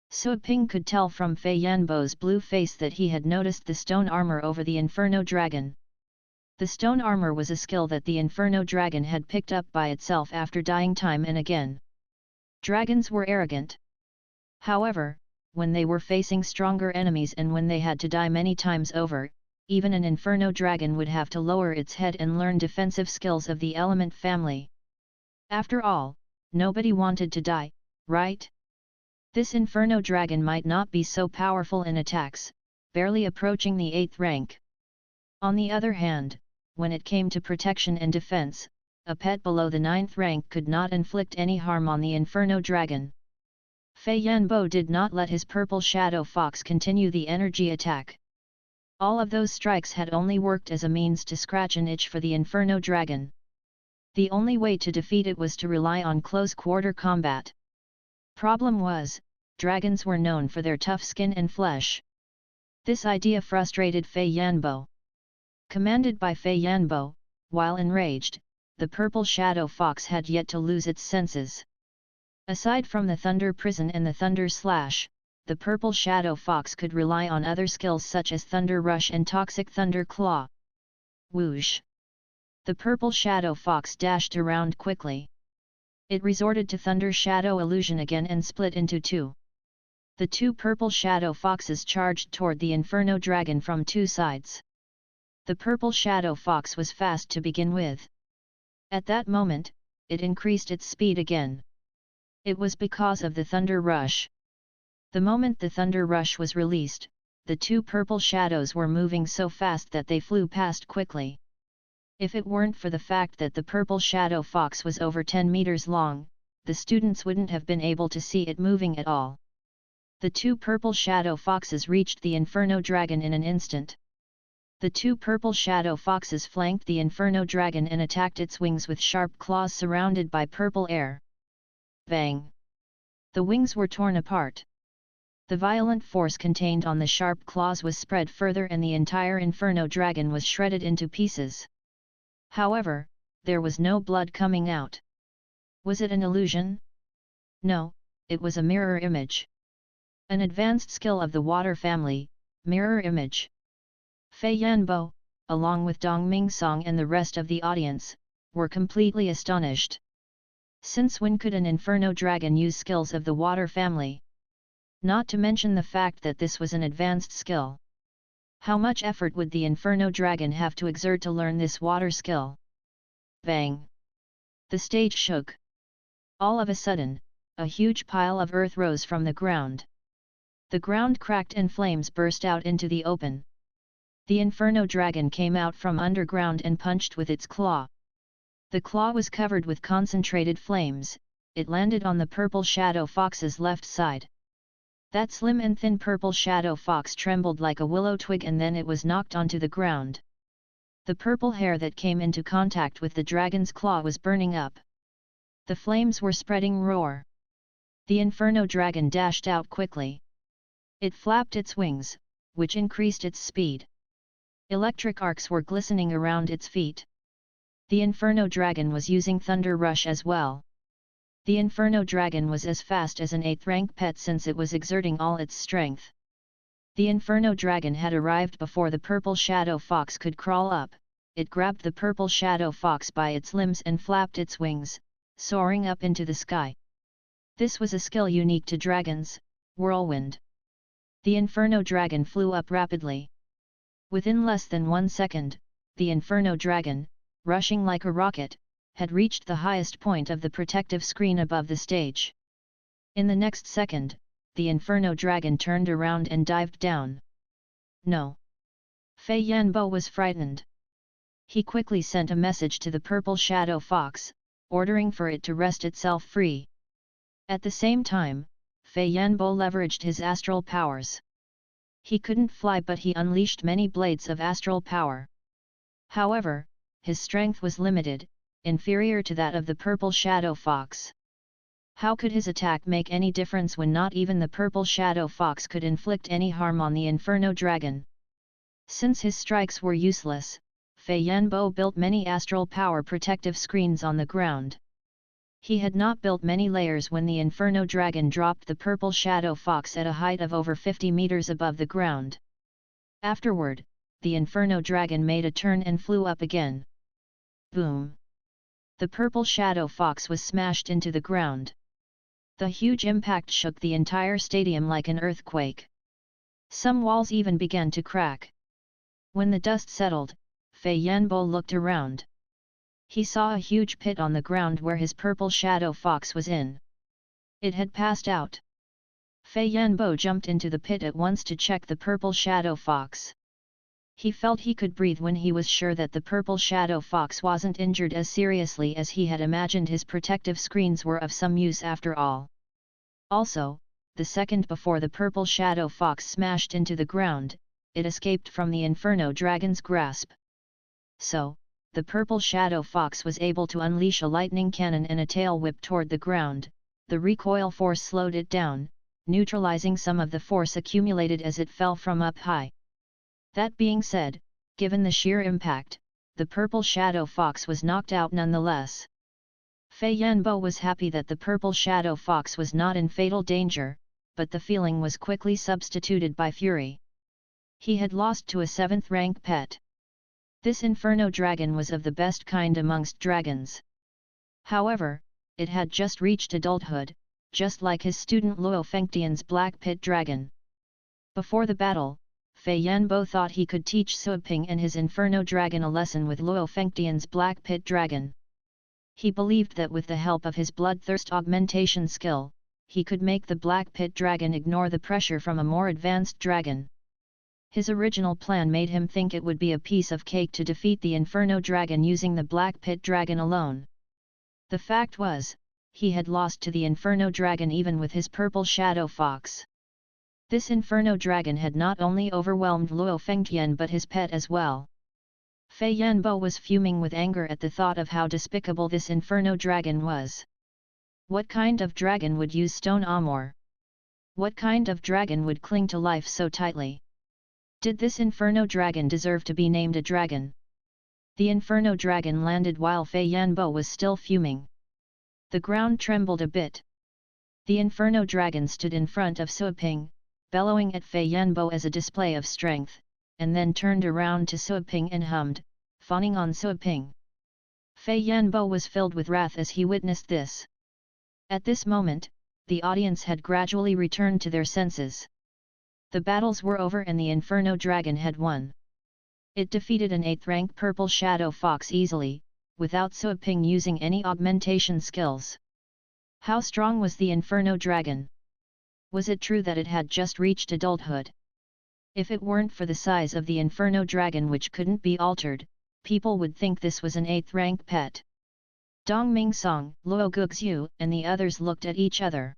Su Ping could tell from Fei Yanbo's blue face that he had noticed the stone armor over the Inferno Dragon. The stone armor was a skill that the Inferno Dragon had picked up by itself after dying time and again. Dragons were arrogant. However, when they were facing stronger enemies and when they had to die many times over, even an Inferno Dragon would have to lower its head and learn defensive skills of the element family. After all, nobody wanted to die, right? This Inferno Dragon might not be so powerful in attacks, barely approaching the 8th rank. On the other hand, when it came to protection and defense, a pet below the 9th rank could not inflict any harm on the Inferno Dragon. Fei Yanbo did not let his purple shadow fox continue the energy attack. All of those strikes had only worked as a means to scratch an itch for the Inferno Dragon. The only way to defeat it was to rely on close-quarter combat. Problem was, dragons were known for their tough skin and flesh. This idea frustrated Fei Yanbo. Commanded by Fei Yanbo, while enraged, the purple shadow fox had yet to lose its senses. Aside from the thunder prison and the thunder slash, the purple shadow fox could rely on other skills such as thunder rush and toxic thunder claw. Whoosh! The purple shadow fox dashed around quickly. It resorted to thunder shadow illusion again and split into two. The two purple shadow foxes charged toward the inferno dragon from two sides. The purple shadow fox was fast to begin with. At that moment, it increased its speed again. It was because of the thunder rush. The moment the thunder rush was released, the two purple shadows were moving so fast that they flew past quickly. If it weren't for the fact that the purple shadow fox was over 10 meters long, the students wouldn't have been able to see it moving at all. The two purple shadow foxes reached the inferno dragon in an instant. The two purple shadow foxes flanked the inferno dragon and attacked its wings with sharp claws surrounded by purple air. Bang! The wings were torn apart. The violent force contained on the sharp claws was spread further and the entire inferno dragon was shredded into pieces. However, there was no blood coming out. Was it an illusion? No, it was a mirror image. An advanced skill of the water family, mirror image. Fei Yanbo, along with Dong Mingsong and the rest of the audience, were completely astonished. Since when could an inferno dragon use skills of the water family? Not to mention the fact that this was an advanced skill. How much effort would the inferno dragon have to exert to learn this water skill? Bang! The stage shook. All of a sudden, a huge pile of earth rose from the ground. The ground cracked and flames burst out into the open. The inferno dragon came out from underground and punched with its claw. The claw was covered with concentrated flames. It landed on the purple shadow fox's left side. That slim and thin purple shadow fox trembled like a willow twig and then it was knocked onto the ground. The purple hair that came into contact with the dragon's claw was burning up. The flames were spreading roar. The inferno dragon dashed out quickly. It flapped its wings, which increased its speed. Electric arcs were glistening around its feet. The inferno dragon was using thunder rush as well. The inferno dragon was as fast as an 8th rank pet since it was exerting all its strength. The inferno dragon had arrived before the purple shadow fox could crawl up. It grabbed the purple shadow fox by its limbs and flapped its wings, soaring up into the sky. This was a skill unique to dragons, whirlwind. The inferno dragon flew up rapidly. Within less than 1 second, the inferno dragon, rushing like a rocket, had reached the highest point of the protective screen above the stage. In the next second, the inferno dragon turned around and dived down. No! Fei Yanbo was frightened. He quickly sent a message to the purple shadow fox, ordering for it to wrest itself free. At the same time, Fei Yanbo leveraged his astral powers. He couldn't fly but he unleashed many blades of astral power. However, his strength was limited, inferior to that of the purple shadow fox. How could his attack make any difference when not even the purple shadow fox could inflict any harm on the inferno dragon? Since his strikes were useless, Fei Yanbo built many astral power protective screens on the ground. He had not built many layers when the inferno dragon dropped the purple shadow fox at a height of over 50 meters above the ground. Afterward, the inferno dragon made a turn and flew up again. Boom! The purple shadow fox was smashed into the ground. The huge impact shook the entire stadium like an earthquake. Some walls even began to crack. When the dust settled, Fei Yanbo looked around. He saw a huge pit on the ground where his purple shadow fox was in. It had passed out. Fei Yanbo jumped into the pit at once to check the purple shadow fox. He felt he could breathe when he was sure that the purple shadow fox wasn't injured as seriously as he had imagined. His protective screens were of some use after all. Also, the second before the purple shadow fox smashed into the ground, it escaped from the inferno dragon's grasp. So, the purple shadow fox was able to unleash a lightning cannon and a tail whip toward the ground. The recoil force slowed it down, neutralizing some of the force accumulated as it fell from up high. That being said, given the sheer impact, the purple shadow fox was knocked out nonetheless. Fei Yanbo was happy that the purple shadow fox was not in fatal danger, but the feeling was quickly substituted by fury. He had lost to a 7th rank pet. This inferno dragon was of the best kind amongst dragons. However, it had just reached adulthood, just like his student Luo Fengtian's black pit dragon. Before the battle, Fei Yanbo thought he could teach Suoping and his inferno dragon a lesson with Luo Fengtian's black pit dragon. He believed that with the help of his bloodthirst augmentation skill, he could make the black pit dragon ignore the pressure from a more advanced dragon. His original plan made him think it would be a piece of cake to defeat the inferno dragon using the black pit dragon alone. The fact was, he had lost to the inferno dragon even with his purple shadow fox. This inferno dragon had not only overwhelmed Luo Fengtian but his pet as well. Fei Yanbo was fuming with anger at the thought of how despicable this inferno dragon was. What kind of dragon would use stone armor? What kind of dragon would cling to life so tightly? Did this inferno dragon deserve to be named a dragon? The inferno dragon landed while Fei Yanbo was still fuming. The ground trembled a bit. The inferno dragon stood in front of Suoping, bellowing at Fei Yanbo as a display of strength, and then turned around to Suoping and hummed, fawning on Suoping. Fei Yanbo was filled with wrath as he witnessed this. At this moment, the audience had gradually returned to their senses. The battles were over and the inferno dragon had won. It defeated an 8th rank purple shadow fox easily, without Suoping using any augmentation skills. How strong was the inferno dragon? Was it true that it had just reached adulthood? If it weren't for the size of the inferno dragon which couldn't be altered, people would think this was an 8th rank pet. Dong Mingsong, Luo Guxiu and the others looked at each other.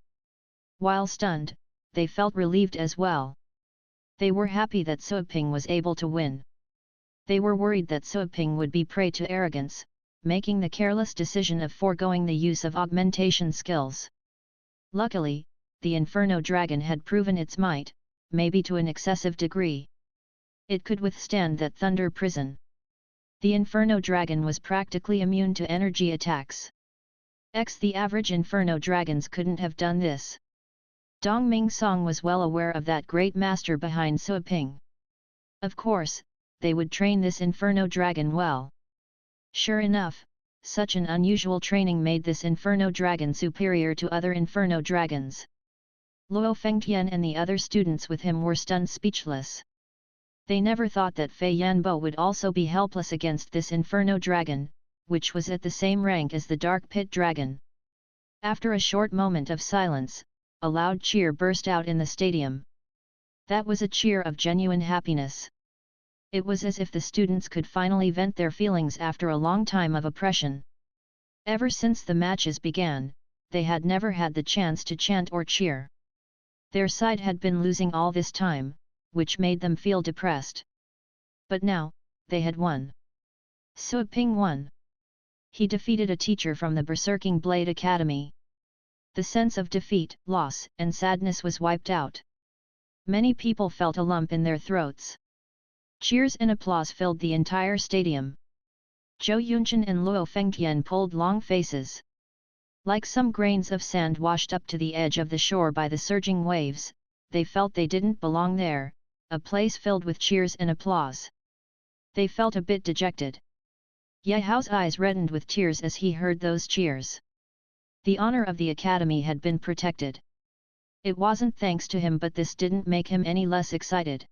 While stunned, they felt relieved as well. They were happy that Suoping was able to win. They were worried that Suoping would be prey to arrogance, making the careless decision of foregoing the use of augmentation skills. Luckily, the inferno dragon had proven its might, maybe to an excessive degree. It could withstand that thunder prison. The inferno dragon was practically immune to energy attacks. The average inferno dragons couldn't have done this. Dong Mingsong was well aware of that great master behind Suoping. Of course, they would train this inferno dragon well. Sure enough, such an unusual training made this inferno dragon superior to other inferno dragons. Luo Fengtian and the other students with him were stunned speechless. They never thought that Fei Yanbo would also be helpless against this inferno dragon, which was at the same rank as the dark pit dragon. After a short moment of silence, a loud cheer burst out in the stadium. That was a cheer of genuine happiness. It was as if the students could finally vent their feelings after a long time of oppression. Ever since the matches began, they had never had the chance to chant or cheer. Their side had been losing all this time, which made them feel depressed. But now, they had won. Suoping won. He defeated a teacher from the Berserking Blade Academy. The sense of defeat, loss, and sadness was wiped out. Many people felt a lump in their throats. Cheers and applause filled the entire stadium. Zhou Yunchen and Luo Fengtian pulled long faces. Like some grains of sand washed up to the edge of the shore by the surging waves, they felt they didn't belong there, a place filled with cheers and applause. They felt a bit dejected. Ye Hao's eyes reddened with tears as he heard those cheers. The honor of the academy had been protected. It wasn't thanks to him, but this didn't make him any less excited.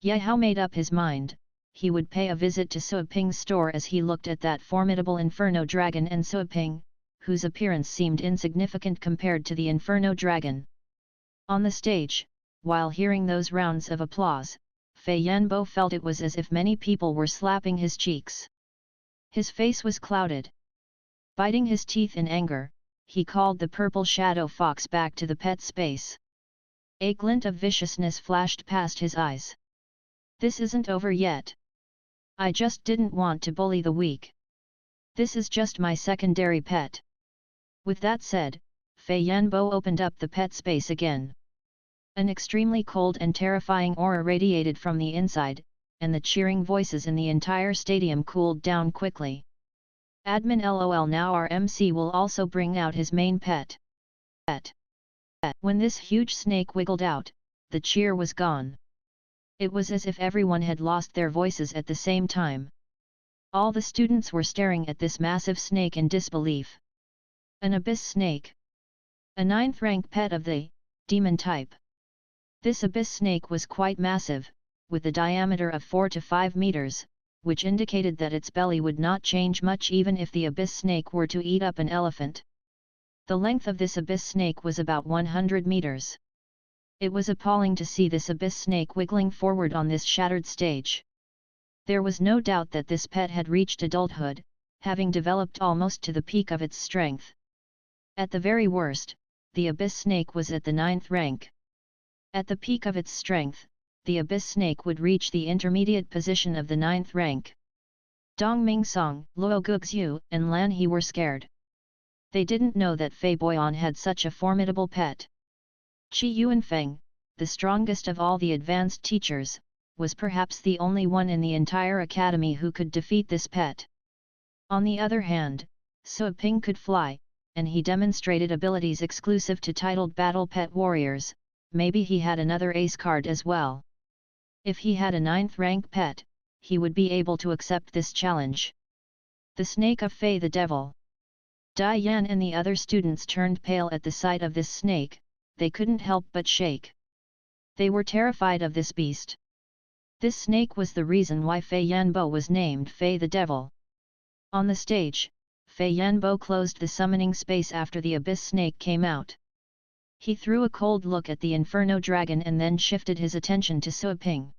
Ye Hao made up his mind, he would pay a visit to Suoping's store as he looked at that formidable inferno dragon and Suoping, whose appearance seemed insignificant compared to the inferno dragon. On the stage, while hearing those rounds of applause, Fei Yanbo felt it was as if many people were slapping his cheeks. His face was clouded. Biting his teeth in anger, he called the purple shadow fox back to the pet space. A glint of viciousness flashed past his eyes. This isn't over yet. I just didn't want to bully the weak. This is just my secondary pet. With that said, Fei Yanbo opened up the pet space again. An extremely cold and terrifying aura radiated from the inside, and the cheering voices in the entire stadium cooled down quickly. Admin LOL, now our MC will also bring out his main pet. When this huge snake wiggled out, the cheer was gone. It was as if everyone had lost their voices at the same time. All the students were staring at this massive snake in disbelief. An abyss snake. A 9th rank pet of the demon type. This abyss snake was quite massive, with a diameter of 4 to 5 meters, which indicated that its belly would not change much even if the abyss snake were to eat up an elephant. The length of this abyss snake was about 100 meters. It was appalling to see this abyss snake wiggling forward on this shattered stage. There was no doubt that this pet had reached adulthood, having developed almost to the peak of its strength. At the very worst, the abyss snake was at the 9th rank. At the peak of its strength, the abyss snake would reach the intermediate position of the 9th rank. Dong Ming Song, Luo Guxiu, and Lan He were scared. They didn't know that Fei Boyan had such a formidable pet. Qi Yuanfeng, the strongest of all the advanced teachers, was perhaps the only one in the entire academy who could defeat this pet. On the other hand, Suo Ping could fly, and he demonstrated abilities exclusive to titled battle pet warriors. Maybe he had another ace card as well. If he had a 9th rank pet, he would be able to accept this challenge. The snake of Fei the devil. Dai Yan and the other students turned pale at the sight of this snake. They couldn't help but shake. They were terrified of this beast. This snake was the reason why Fei Yanbo was named Fei the devil. On the stage, Fei Yanbo closed the summoning space after the abyss snake came out. He threw a cold look at the Inferno Dragon and then shifted his attention to Suo Ping.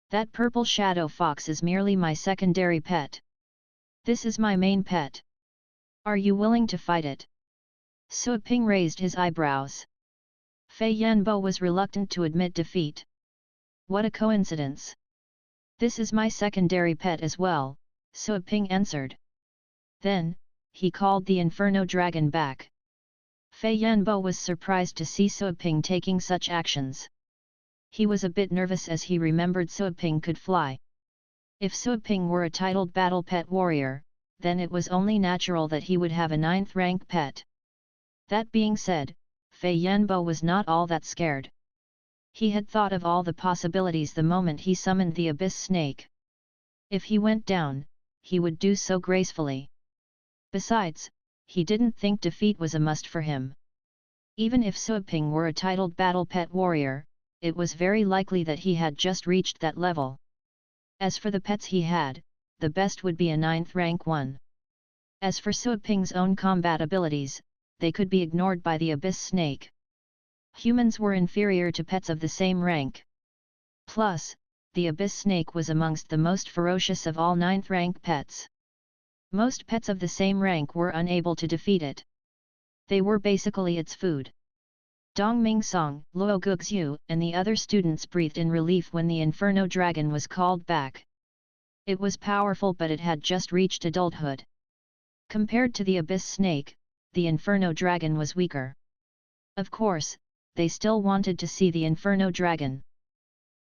That purple shadow fox is merely my secondary pet. This is my main pet. Are you willing to fight it? Suo Ping raised his eyebrows. Fei Yanbo was reluctant to admit defeat. What a coincidence. This is my secondary pet as well, Suo Ping answered. Then, he called the Inferno Dragon back. Fei Yanbo was surprised to see Suo Ping taking such actions. He was a bit nervous as he remembered Suo Ping could fly. If Suo Ping were a titled battle pet warrior, then it was only natural that he would have a 9th rank pet. That being said, Fei Yanbo was not all that scared. He had thought of all the possibilities the moment he summoned the abyss snake. If he went down, he would do so gracefully. Besides, he didn't think defeat was a must for him. Even if Suo Ping were a titled battle pet warrior, it was very likely that he had just reached that level. As for the pets he had, the best would be a 9th rank one. As for Suo Ping's own combat abilities, they could be ignored by the abyss snake. Humans were inferior to pets of the same rank. Plus, the abyss snake was amongst the most ferocious of all 9th rank pets. Most pets of the same rank were unable to defeat it. They were basically its food. Dong Ming Song, Luo Guxiu, and the other students breathed in relief when the Inferno Dragon was called back. It was powerful, but it had just reached adulthood. Compared to the abyss snake, the Inferno Dragon was weaker. Of course, they still wanted to see the Inferno Dragon.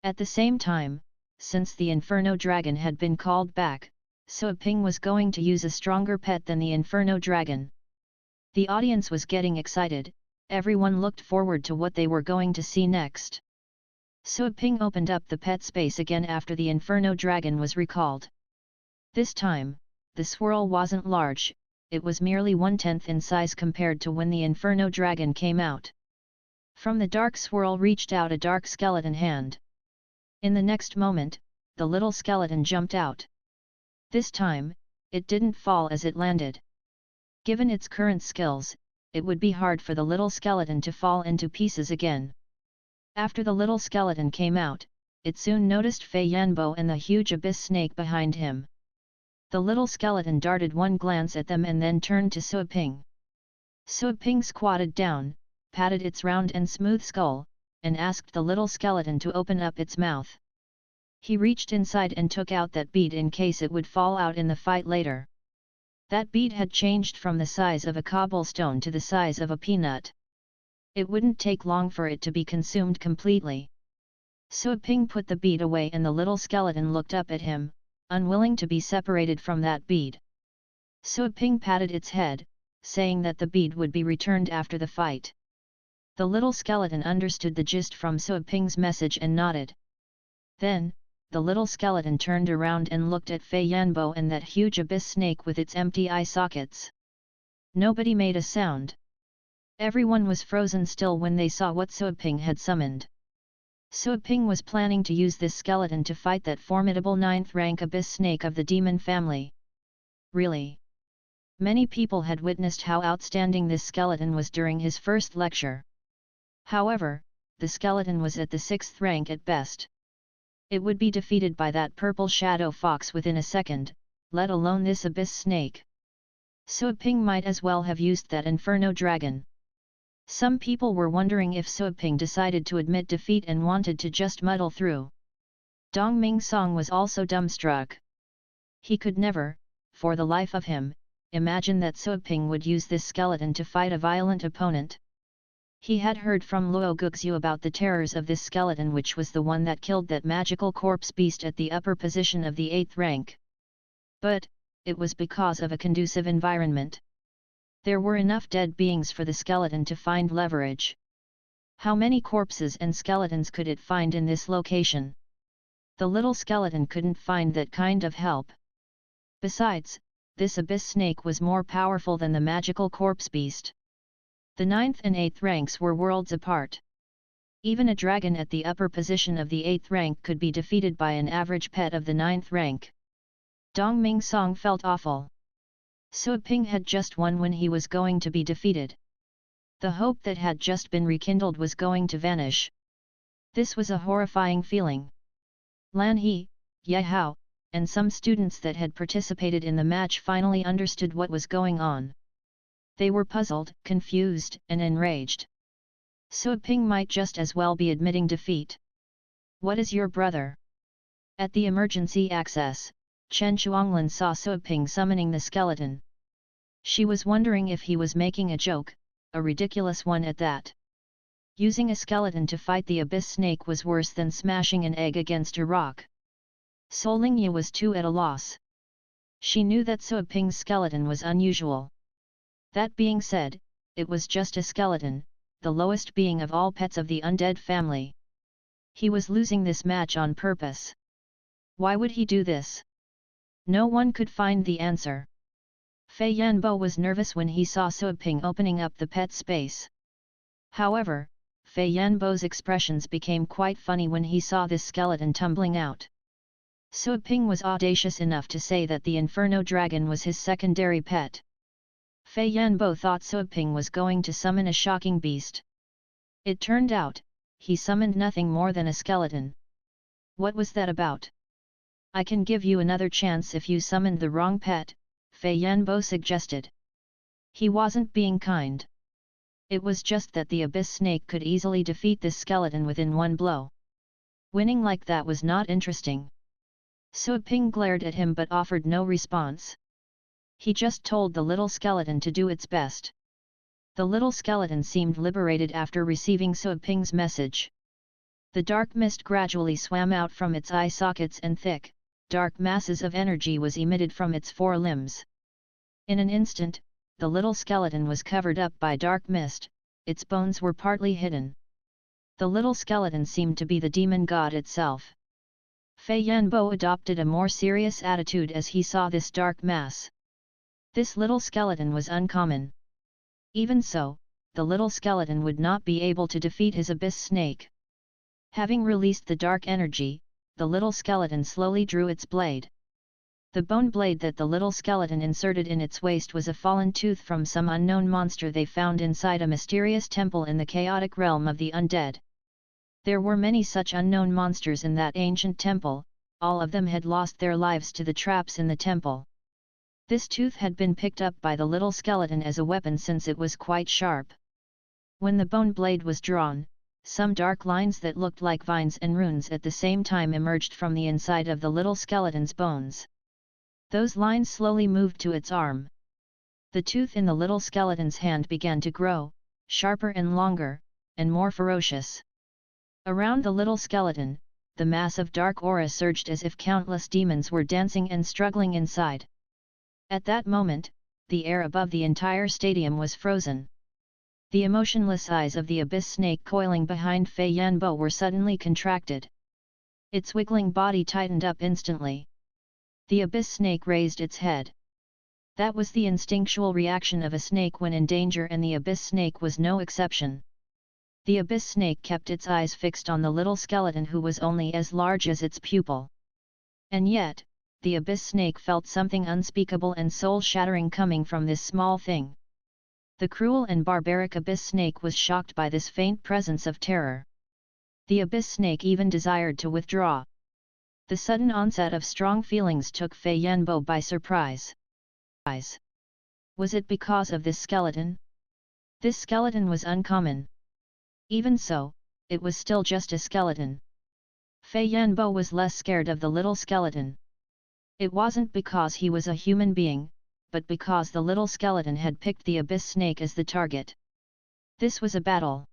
At the same time, since the Inferno Dragon had been called back, Suo Ping was going to use a stronger pet than the Inferno Dragon. The audience was getting excited. Everyone looked forward to what they were going to see next. Suo Ping opened up the pet space again after the Inferno Dragon was recalled. This time, the swirl wasn't large, it was merely 1/10 in size compared to when the Inferno Dragon came out. From the dark swirl reached out a dark skeleton hand. In the next moment, the little skeleton jumped out. This time, it didn't fall as it landed. Given its current skills, it would be hard for the little skeleton to fall into pieces again. After the little skeleton came out, it soon noticed Fei Yanbo and the huge abyss snake behind him. The little skeleton darted one glance at them and then turned to Suo Ping. Suo Ping squatted down, patted its round and smooth skull, and asked the little skeleton to open up its mouth. He reached inside and took out that bead in case it would fall out in the fight later. That bead had changed from the size of a cobblestone to the size of a peanut. It wouldn't take long for it to be consumed completely. Suo Ping put the bead away and the little skeleton looked up at him, unwilling to be separated from that bead. Suo Ping patted its head, saying that the bead would be returned after the fight. The little skeleton understood the gist from Suo Ping's message and nodded. Then, the little skeleton turned around and looked at Fei Yanbo and that huge abyss snake with its empty eye sockets. Nobody made a sound. Everyone was frozen still when they saw what Suo Ping had summoned. Suo Ping was planning to use this skeleton to fight that formidable 9th rank abyss snake of the demon family. Really? Many people had witnessed how outstanding this skeleton was during his first lecture. However, the skeleton was at the 6th rank at best. It would be defeated by that purple shadow fox within a second, let alone this abyss snake. Suo Ping might as well have used that inferno dragon. Some people were wondering if Suo Ping decided to admit defeat and wanted to just muddle through. Dong Ming Song was also dumbstruck. He could never, for the life of him, imagine that Suo Ping would use this skeleton to fight a violent opponent. He had heard from Luo Guxu about the terrors of this skeleton, which was the one that killed that magical corpse beast at the upper position of the 8th rank. But, it was because of a conducive environment. There were enough dead beings for the skeleton to find leverage. How many corpses and skeletons could it find in this location? The little skeleton couldn't find that kind of help. Besides, this abyss snake was more powerful than the magical corpse beast. The 9th and 8th ranks were worlds apart. Even a dragon at the upper position of the 8th rank could be defeated by an average pet of the 9th rank. Dong Ming Song felt awful. Suo Ping had just won when he was going to be defeated. The hope that had just been rekindled was going to vanish. This was a horrifying feeling. Lan He, Ye Hao, and some students that had participated in the match finally understood what was going on. They were puzzled, confused, and enraged. Suo Ping might just as well be admitting defeat. What is your brother? At the emergency access, Chen Shuanglan saw Suo Ping summoning the skeleton. She was wondering if he was making a joke, a ridiculous one at that. Using a skeleton to fight the abyss snake was worse than smashing an egg against a rock. So Lingye was too at a loss. She knew that Suo Ping's skeleton was unusual. That being said, it was just a skeleton, the lowest being of all pets of the undead family. He was losing this match on purpose. Why would he do this? No one could find the answer. Fei Yanbo was nervous when he saw Suo Ping opening up the pet space. However, Fei Yanbo's expressions became quite funny when he saw this skeleton tumbling out. Suo Ping was audacious enough to say that the Inferno Dragon was his secondary pet. Fei Yanbo thought Suo Ping was going to summon a shocking beast. It turned out, he summoned nothing more than a skeleton. What was that about? I can give you another chance if you summoned the wrong pet, Fei Yanbo suggested. He wasn't being kind. It was just that the abyss snake could easily defeat this skeleton within one blow. Winning like that was not interesting. Suo Ping glared at him but offered no response. He just told the little skeleton to do its best. The little skeleton seemed liberated after receiving Suo Ping's message. The dark mist gradually swam out from its eye sockets and thick, dark masses of energy was emitted from its four limbs. In an instant, the little skeleton was covered up by dark mist, its bones were partly hidden. The little skeleton seemed to be the demon god itself. Fei Yanbo adopted a more serious attitude as he saw this dark mass. This little skeleton was uncommon. Even so, the little skeleton would not be able to defeat his abyss snake. Having released the dark energy, the little skeleton slowly drew its blade. The bone blade that the little skeleton inserted in its waist was a fallen tooth from some unknown monster they found inside a mysterious temple in the chaotic realm of the undead. There were many such unknown monsters in that ancient temple, all of them had lost their lives to the traps in the temple. This tooth had been picked up by the little skeleton as a weapon since it was quite sharp. When the bone blade was drawn, some dark lines that looked like vines and runes at the same time emerged from the inside of the little skeleton's bones. Those lines slowly moved to its arm. The tooth in the little skeleton's hand began to grow, sharper and longer, and more ferocious. Around the little skeleton, the mass of dark aura surged as if countless demons were dancing and struggling inside. At that moment, the air above the entire stadium was frozen. The emotionless eyes of the abyss snake coiling behind Fei Yanbo were suddenly contracted. Its wiggling body tightened up instantly. The abyss snake raised its head. That was the instinctual reaction of a snake when in danger, and the abyss snake was no exception. The abyss snake kept its eyes fixed on the little skeleton, who was only as large as its pupil. And yet, the abyss snake felt something unspeakable and soul-shattering coming from this small thing. The cruel and barbaric abyss snake was shocked by this faint presence of terror. The abyss snake even desired to withdraw. The sudden onset of strong feelings took Fei Yanbo by surprise. Was it because of this skeleton? This skeleton was uncommon. Even so, it was still just a skeleton. Fei Yanbo was less scared of the little skeleton. It wasn't because he was a human being, but because the little skeleton had picked the abyss snake as the target. This was a battle.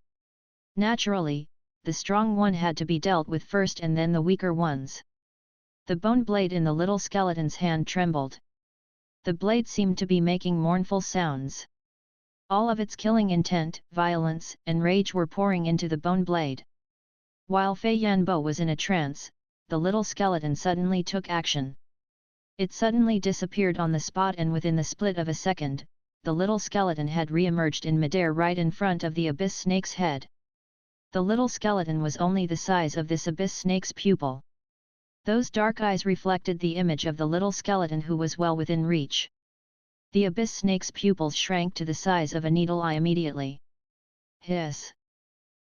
Naturally, the strong one had to be dealt with first and then the weaker ones. The bone blade in the little skeleton's hand trembled. The blade seemed to be making mournful sounds. All of its killing intent, violence, and rage were pouring into the bone blade. While Fei Yanbo was in a trance, the little skeleton suddenly took action. It suddenly disappeared on the spot, and within the split of a second, the little skeleton had re-emerged in midair right in front of the abyss snake's head. The little skeleton was only the size of this abyss snake's pupil. Those dark eyes reflected the image of the little skeleton, who was well within reach. The abyss snake's pupils shrank to the size of a needle eye immediately. Hiss!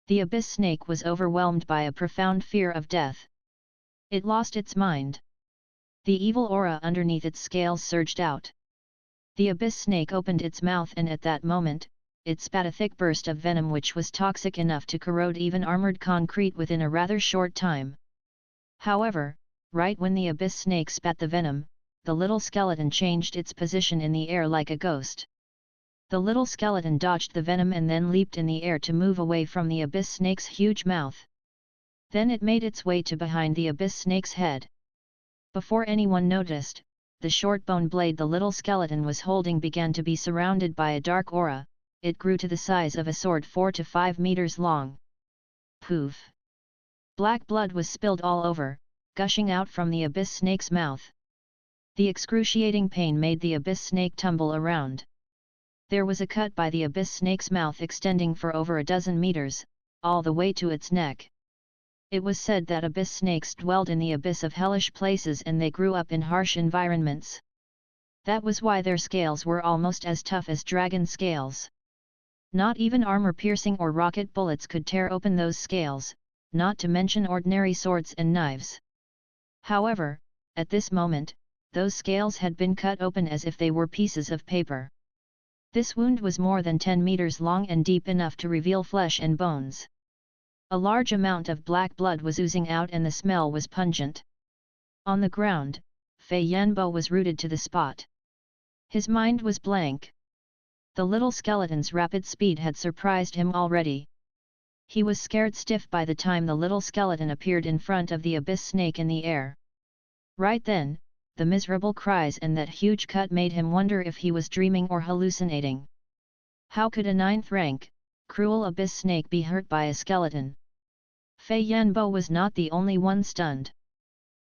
The abyss snake was overwhelmed by a profound fear of death. It lost its mind. The evil aura underneath its scales surged out. The abyss snake opened its mouth, and at that moment, it spat a thick burst of venom which was toxic enough to corrode even armored concrete within a rather short time. However, right when the abyss snake spat the venom, the little skeleton changed its position in the air like a ghost. The little skeleton dodged the venom and then leaped in the air to move away from the abyss snake's huge mouth. Then it made its way to behind the abyss snake's head. Before anyone noticed, the short bone blade the little skeleton was holding began to be surrounded by a dark aura. It grew to the size of a sword 4 to 5 meters long. Poof! Black blood was spilled all over, gushing out from the abyss snake's mouth. The excruciating pain made the abyss snake tumble around. There was a cut by the abyss snake's mouth extending for over a dozen meters, all the way to its neck. It was said that abyss snakes dwelled in the abyss of hellish places, and they grew up in harsh environments. That was why their scales were almost as tough as dragon scales. Not even armor-piercing or rocket bullets could tear open those scales, not to mention ordinary swords and knives. However, at this moment, those scales had been cut open as if they were pieces of paper. This wound was more than 10 meters long and deep enough to reveal flesh and bones. A large amount of black blood was oozing out, and the smell was pungent. On the ground, Fei Yanbo was rooted to the spot. His mind was blank. The little skeleton's rapid speed had surprised him already. He was scared stiff by the time the little skeleton appeared in front of the abyss snake in the air. Right then, the miserable cries and that huge cut made him wonder if he was dreaming or hallucinating. How could a 9th rank, cruel abyss snake be hurt by a skeleton? Fei Yanbo was not the only one stunned.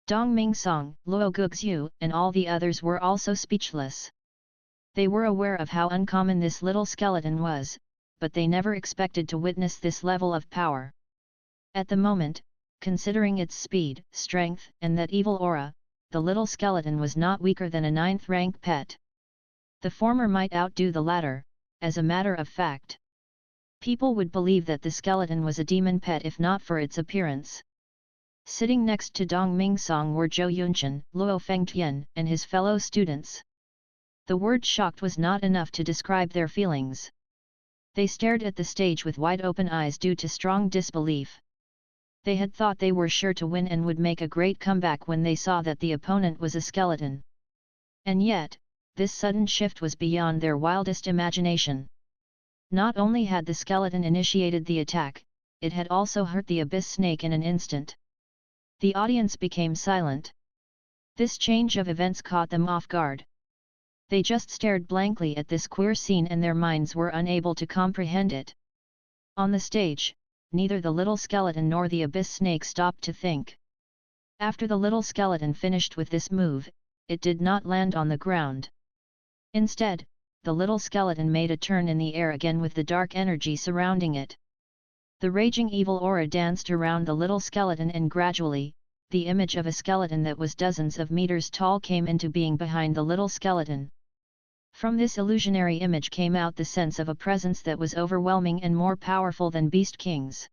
Dong Mingsong, Luo Guxiu, and all the others were also speechless. They were aware of how uncommon this little skeleton was, but they never expected to witness this level of power. At the moment, considering its speed, strength, and that evil aura, the little skeleton was not weaker than a 9th rank pet. The former might outdo the latter, as a matter of fact. People would believe that the skeleton was a demon pet if not for its appearance. Sitting next to Dong Mingsong were Zhou Yunchen, Luo Fengtian, and his fellow students. The word shocked was not enough to describe their feelings. They stared at the stage with wide-open eyes due to strong disbelief. They had thought they were sure to win and would make a great comeback when they saw that the opponent was a skeleton. And yet, this sudden shift was beyond their wildest imagination. Not only had the skeleton initiated the attack, it had also hurt the abyss snake in an instant. The audience became silent. This change of events caught them off guard. They just stared blankly at this queer scene and their minds were unable to comprehend it. On the stage, neither the little skeleton nor the abyss snake stopped to think. After the little skeleton finished with this move, it did not land on the ground. Instead, the little skeleton made a turn in the air again with the dark energy surrounding it. The raging evil aura danced around the little skeleton and gradually, the image of a skeleton that was dozens of meters tall came into being behind the little skeleton. From this illusionary image came out the sense of a presence that was overwhelming and more powerful than Beast King's.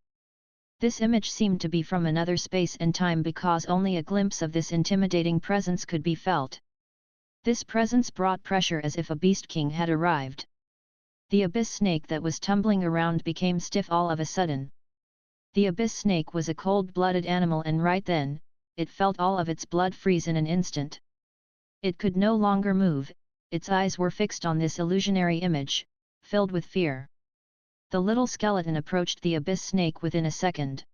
This image seemed to be from another space and time because only a glimpse of this intimidating presence could be felt. This presence brought pressure as if a Beast King had arrived. The abyss snake that was tumbling around became stiff all of a sudden. The abyss snake was a cold-blooded animal and right then, it felt all of its blood freeze in an instant. It could no longer move. Its eyes were fixed on this illusionary image, filled with fear. The little skeleton approached the abyss snake within a second.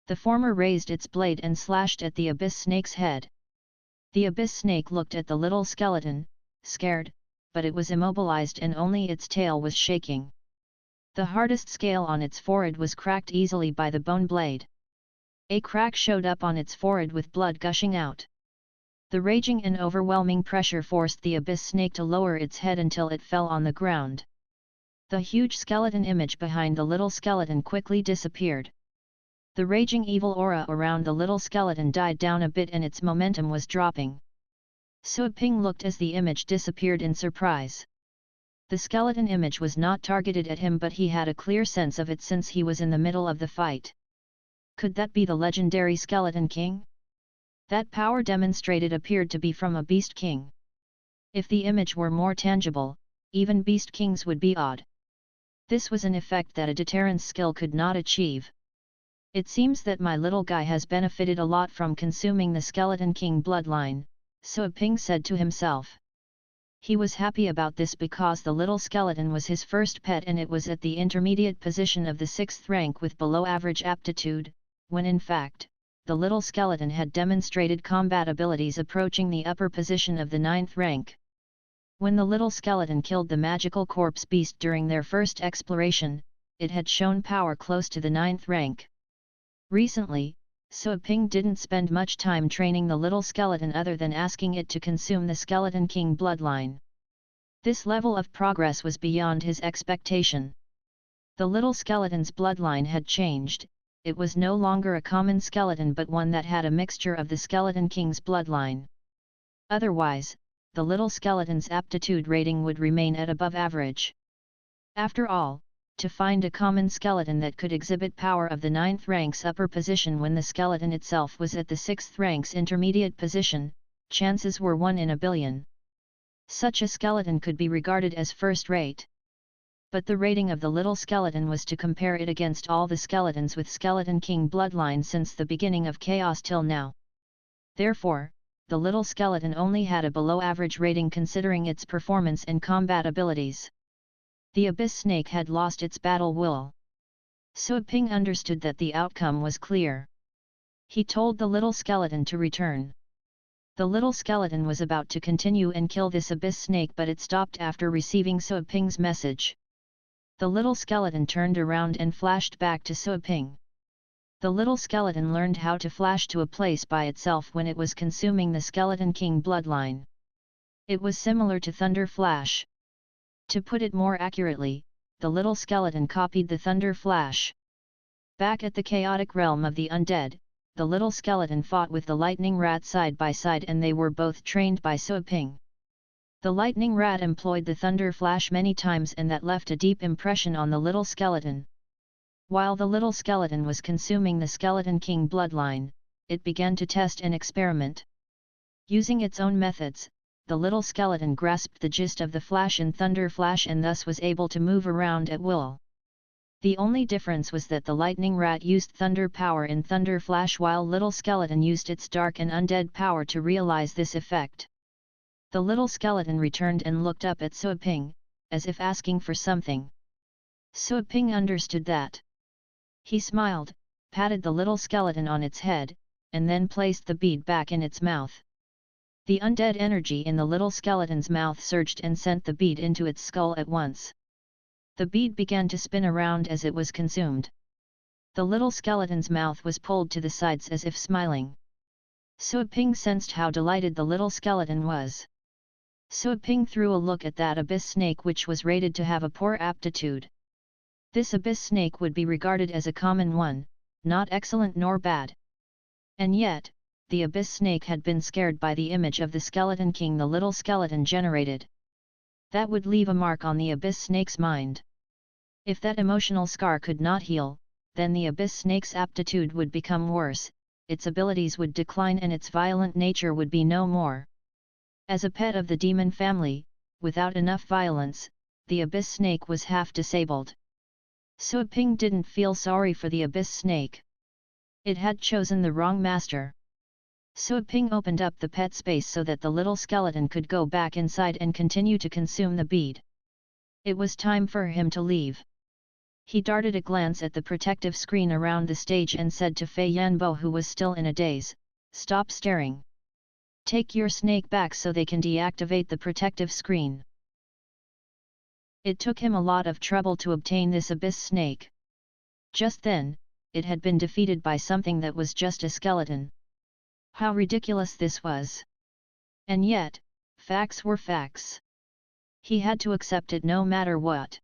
The former raised its blade and slashed at the abyss snake's head. The abyss snake looked at the little skeleton, scared, but it was immobilized and only its tail was shaking. The hardest scale on its forehead was cracked easily by the bone blade. A crack showed up on its forehead with blood gushing out. The raging and overwhelming pressure forced the abyss snake to lower its head until it fell on the ground. The huge skeleton image behind the little skeleton quickly disappeared. The raging evil aura around the little skeleton died down a bit and its momentum was dropping. Su Ping looked as the image disappeared in surprise. The skeleton image was not targeted at him but he had a clear sense of it since he was in the middle of the fight. Could that be the legendary Skeleton King? That power demonstrated appeared to be from a Beast King. If the image were more tangible, even Beast Kings would be awed. This was an effect that a deterrence skill could not achieve. It seems that my little guy has benefited a lot from consuming the Skeleton King bloodline, Su Ping said to himself. He was happy about this because the little skeleton was his first pet and it was at the intermediate position of the 6th rank with below average aptitude, when in fact, the little skeleton had demonstrated combat abilities approaching the upper position of the 9th rank. When the little skeleton killed the magical corpse beast during their first exploration, it had shown power close to the 9th rank. Recently, Su Ping didn't spend much time training the little skeleton other than asking it to consume the Skeleton King bloodline. This level of progress was beyond his expectation. The little skeleton's bloodline had changed. It was no longer a common skeleton but one that had a mixture of the Skeleton King's bloodline. Otherwise, the little skeleton's aptitude rating would remain at above average. After all, to find a common skeleton that could exhibit power of the 9th rank's upper position when the skeleton itself was at the 6th rank's intermediate position, chances were 1 in a billion. Such a skeleton could be regarded as first-rate. But the rating of the little skeleton was to compare it against all the skeletons with Skeleton King bloodline since the beginning of Chaos till now. Therefore, the little skeleton only had a below-average rating considering its performance and combat abilities. The abyss snake had lost its battle will. Su Ping understood that the outcome was clear. He told the little skeleton to return. The little skeleton was about to continue and kill this abyss snake but it stopped after receiving Su Ping's message. The little skeleton turned around and flashed back to Su Ping. The little skeleton learned how to flash to a place by itself when it was consuming the Skeleton King bloodline. It was similar to Thunder Flash. To put it more accurately, the little skeleton copied the Thunder Flash. Back at the chaotic realm of the undead, the little skeleton fought with the lightning rat side by side and they were both trained by Su Ping. The lightning rat employed the Thunder Flash many times and that left a deep impression on the little skeleton. While the little skeleton was consuming the Skeleton King bloodline, it began to test and experiment. Using its own methods, the little skeleton grasped the gist of the flash and thunder flash and thus was able to move around at will. The only difference was that the lightning rat used thunder power in thunder flash while little skeleton used its dark and undead power to realize this effect. The little skeleton returned and looked up at Suaping, as if asking for something. Suaping understood that. He smiled, patted the little skeleton on its head, and then placed the bead back in its mouth. The undead energy in the little skeleton's mouth surged and sent the bead into its skull at once. The bead began to spin around as it was consumed. The little skeleton's mouth was pulled to the sides as if smiling. Suaping sensed how delighted the little skeleton was. Suaping threw a look at that abyss snake which was rated to have a poor aptitude. This abyss snake would be regarded as a common one, not excellent nor bad. And yet, the abyss snake had been scared by the image of the skeleton king the little skeleton generated. That would leave a mark on the abyss snake's mind. If that emotional scar could not heal, then the abyss snake's aptitude would become worse, its abilities would decline and its violent nature would be no more. As a pet of the demon family, without enough violence, the abyss snake was half disabled. Suaping didn't feel sorry for the abyss snake. It had chosen the wrong master. Suaping opened up the pet space so that the little skeleton could go back inside and continue to consume the bead. It was time for him to leave. He darted a glance at the protective screen around the stage and said to Fei Yanbo, who was still in a daze, "Stop staring. Take your snake back so they can deactivate the protective screen." It took him a lot of trouble to obtain this abyss snake. Just then, it had been defeated by something that was just a skeleton. How ridiculous this was! And yet, facts were facts. He had to accept it no matter what.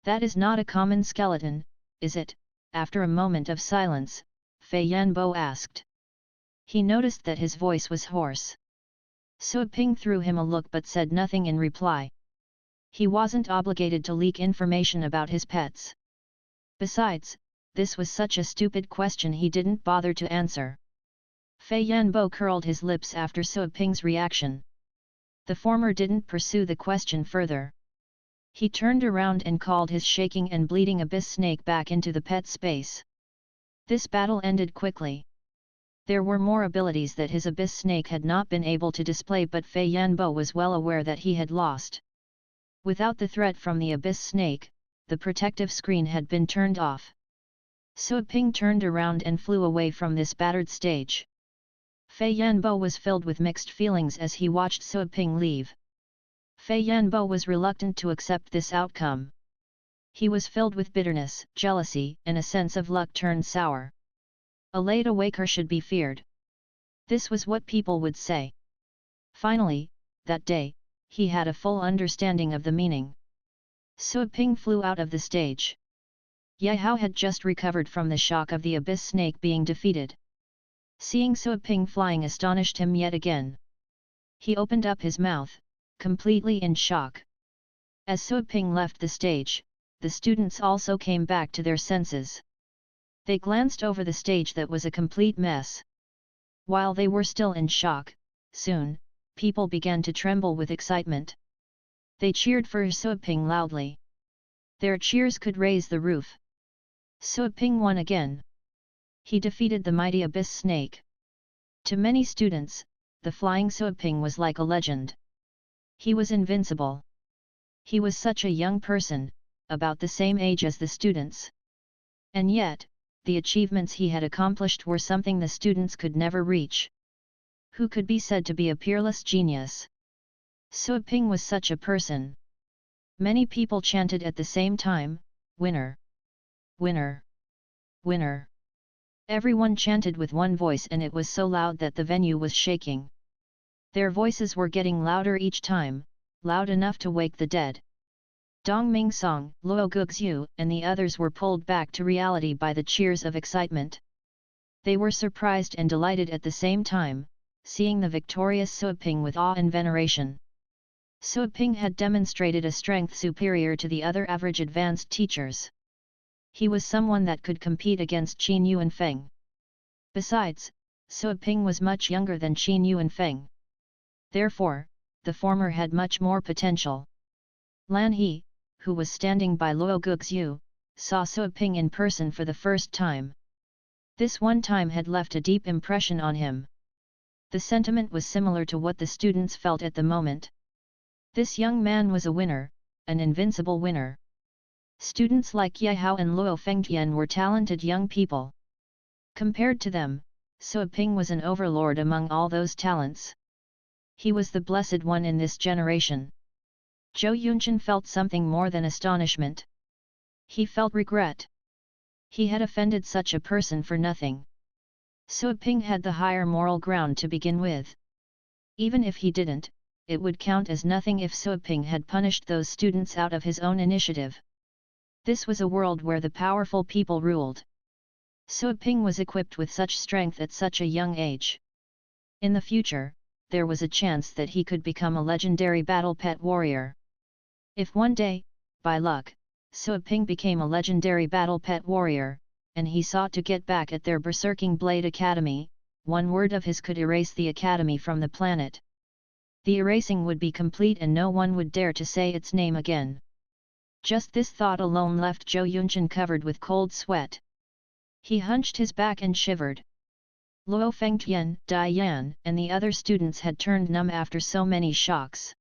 That is not a common skeleton, is it? After a moment of silence, Fei Yanbo asked. He noticed that his voice was hoarse. Suaping threw him a look but said nothing in reply. He wasn't obligated to leak information about his pets. Besides, this was such a stupid question he didn't bother to answer. Fei Yanbo curled his lips after Suaping's reaction. The former didn't pursue the question further. He turned around and called his shaking and bleeding abyss snake back into the pet space. This battle ended quickly. There were more abilities that his abyss snake had not been able to display, but Fei Yanbo was well aware that he had lost. Without the threat from the abyss snake, the protective screen had been turned off. Suaping turned around and flew away from this battered stage. Fei Yanbo was filled with mixed feelings as he watched Suaping leave. Fei Yanbo was reluctant to accept this outcome. He was filled with bitterness, jealousy, and a sense of luck turned sour. A late awaker should be feared. This was what people would say. Finally, that day, he had a full understanding of the meaning. Suaping flew out of the stage. Ye Hao had just recovered from the shock of the abyss snake being defeated. Seeing Suaping flying astonished him yet again. He opened up his mouth, completely in shock. As Suaping left the stage, the students also came back to their senses. They glanced over the stage that was a complete mess. While they were still in shock, soon, people began to tremble with excitement. They cheered for Suaping loudly. Their cheers could raise the roof. Suaping won again. He defeated the mighty abyss snake. To many students, the flying Suaping was like a legend. He was invincible. He was such a young person, about the same age as the students. And yet, the achievements he had accomplished were something the students could never reach. Who could be said to be a peerless genius? Suaping was such a person. Many people chanted at the same time, "Winner! Winner! Winner!" Everyone chanted with one voice and it was so loud that the venue was shaking. Their voices were getting louder each time, loud enough to wake the dead. Dong Ming Song, Luo Guxiu, and the others were pulled back to reality by the cheers of excitement. They were surprised and delighted at the same time, seeing the victorious Suaping with awe and veneration. Suaping had demonstrated a strength superior to the other average advanced teachers. He was someone that could compete against Qin Yuanfeng. Besides, Suaping was much younger than Qin Yuanfeng. Therefore, the former had much more potential. Lan He, who was standing by Luo Guxu, saw Suo Ping in person for the first time. This one time had left a deep impression on him. The sentiment was similar to what the students felt at the moment. This young man was a winner, an invincible winner. Students like Ye Hao and Luo Fengtian were talented young people. Compared to them, Suo Ping was an overlord among all those talents. He was the blessed one in this generation. Zhou Yunchen felt something more than astonishment. He felt regret. He had offended such a person for nothing. Suo Ping had the higher moral ground to begin with. Even if he didn't, it would count as nothing if Suo Ping had punished those students out of his own initiative. This was a world where the powerful people ruled. Suo Ping was equipped with such strength at such a young age. In the future, there was a chance that he could become a legendary battle pet warrior. If one day, by luck, Suo Ping became a legendary battle pet warrior, and he sought to get back at their berserking blade academy, one word of his could erase the academy from the planet. The erasing would be complete and no one would dare to say its name again. Just this thought alone left Zhou Yunchen covered with cold sweat. He hunched his back and shivered. Luo Fengtian, Dai Yan, and the other students had turned numb after so many shocks.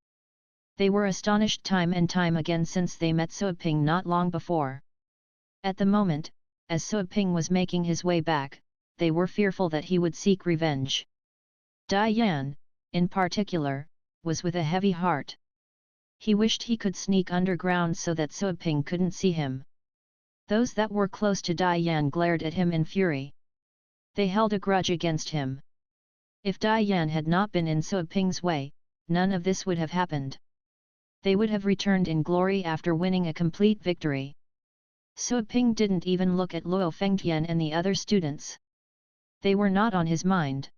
They were astonished time and time again since they met Suo Ping not long before. At the moment, as Suo Ping was making his way back, they were fearful that he would seek revenge. Dai Yan, in particular, was with a heavy heart. He wished he could sneak underground so that Suo Ping couldn't see him. Those that were close to Dai Yan glared at him in fury. They held a grudge against him. If Dai Yan had not been in Suo Ping's way, none of this would have happened. They would have returned in glory after winning a complete victory. Suo Ping didn't even look at Luo Fengtian and the other students. They were not on his mind.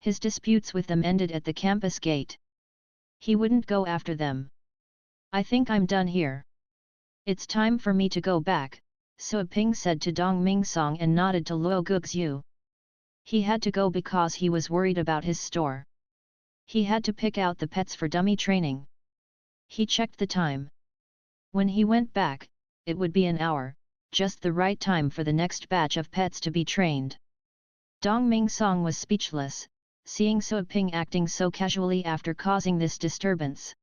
His disputes with them ended at the campus gate. He wouldn't go after them. I think I'm done here. It's time for me to go back, Suo Ping said to Dong Mingsong and nodded to Luo Guxu. He had to go because he was worried about his store. He had to pick out the pets for dummy training. He checked the time. When he went back, it would be an hour, just the right time for the next batch of pets to be trained. Dong Mingsong was speechless, seeing Suo Ping acting so casually after causing this disturbance.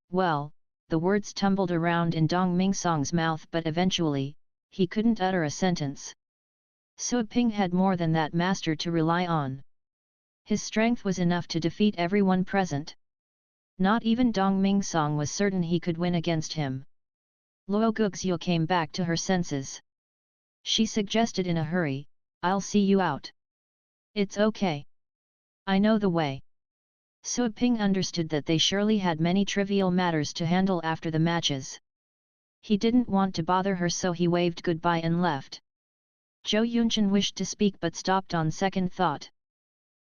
Well, the words tumbled around in Dong Mingsong's mouth but eventually, he couldn't utter a sentence. Suo Ping had more than that master to rely on. His strength was enough to defeat everyone present. Not even Dong Mingsong was certain he could win against him. Luo Guxu came back to her senses. She suggested in a hurry, I'll see you out. It's okay. I know the way. Suo Ping understood that they surely had many trivial matters to handle after the matches. He didn't want to bother her so he waved goodbye and left. Zhou Yunchen wished to speak but stopped on second thought.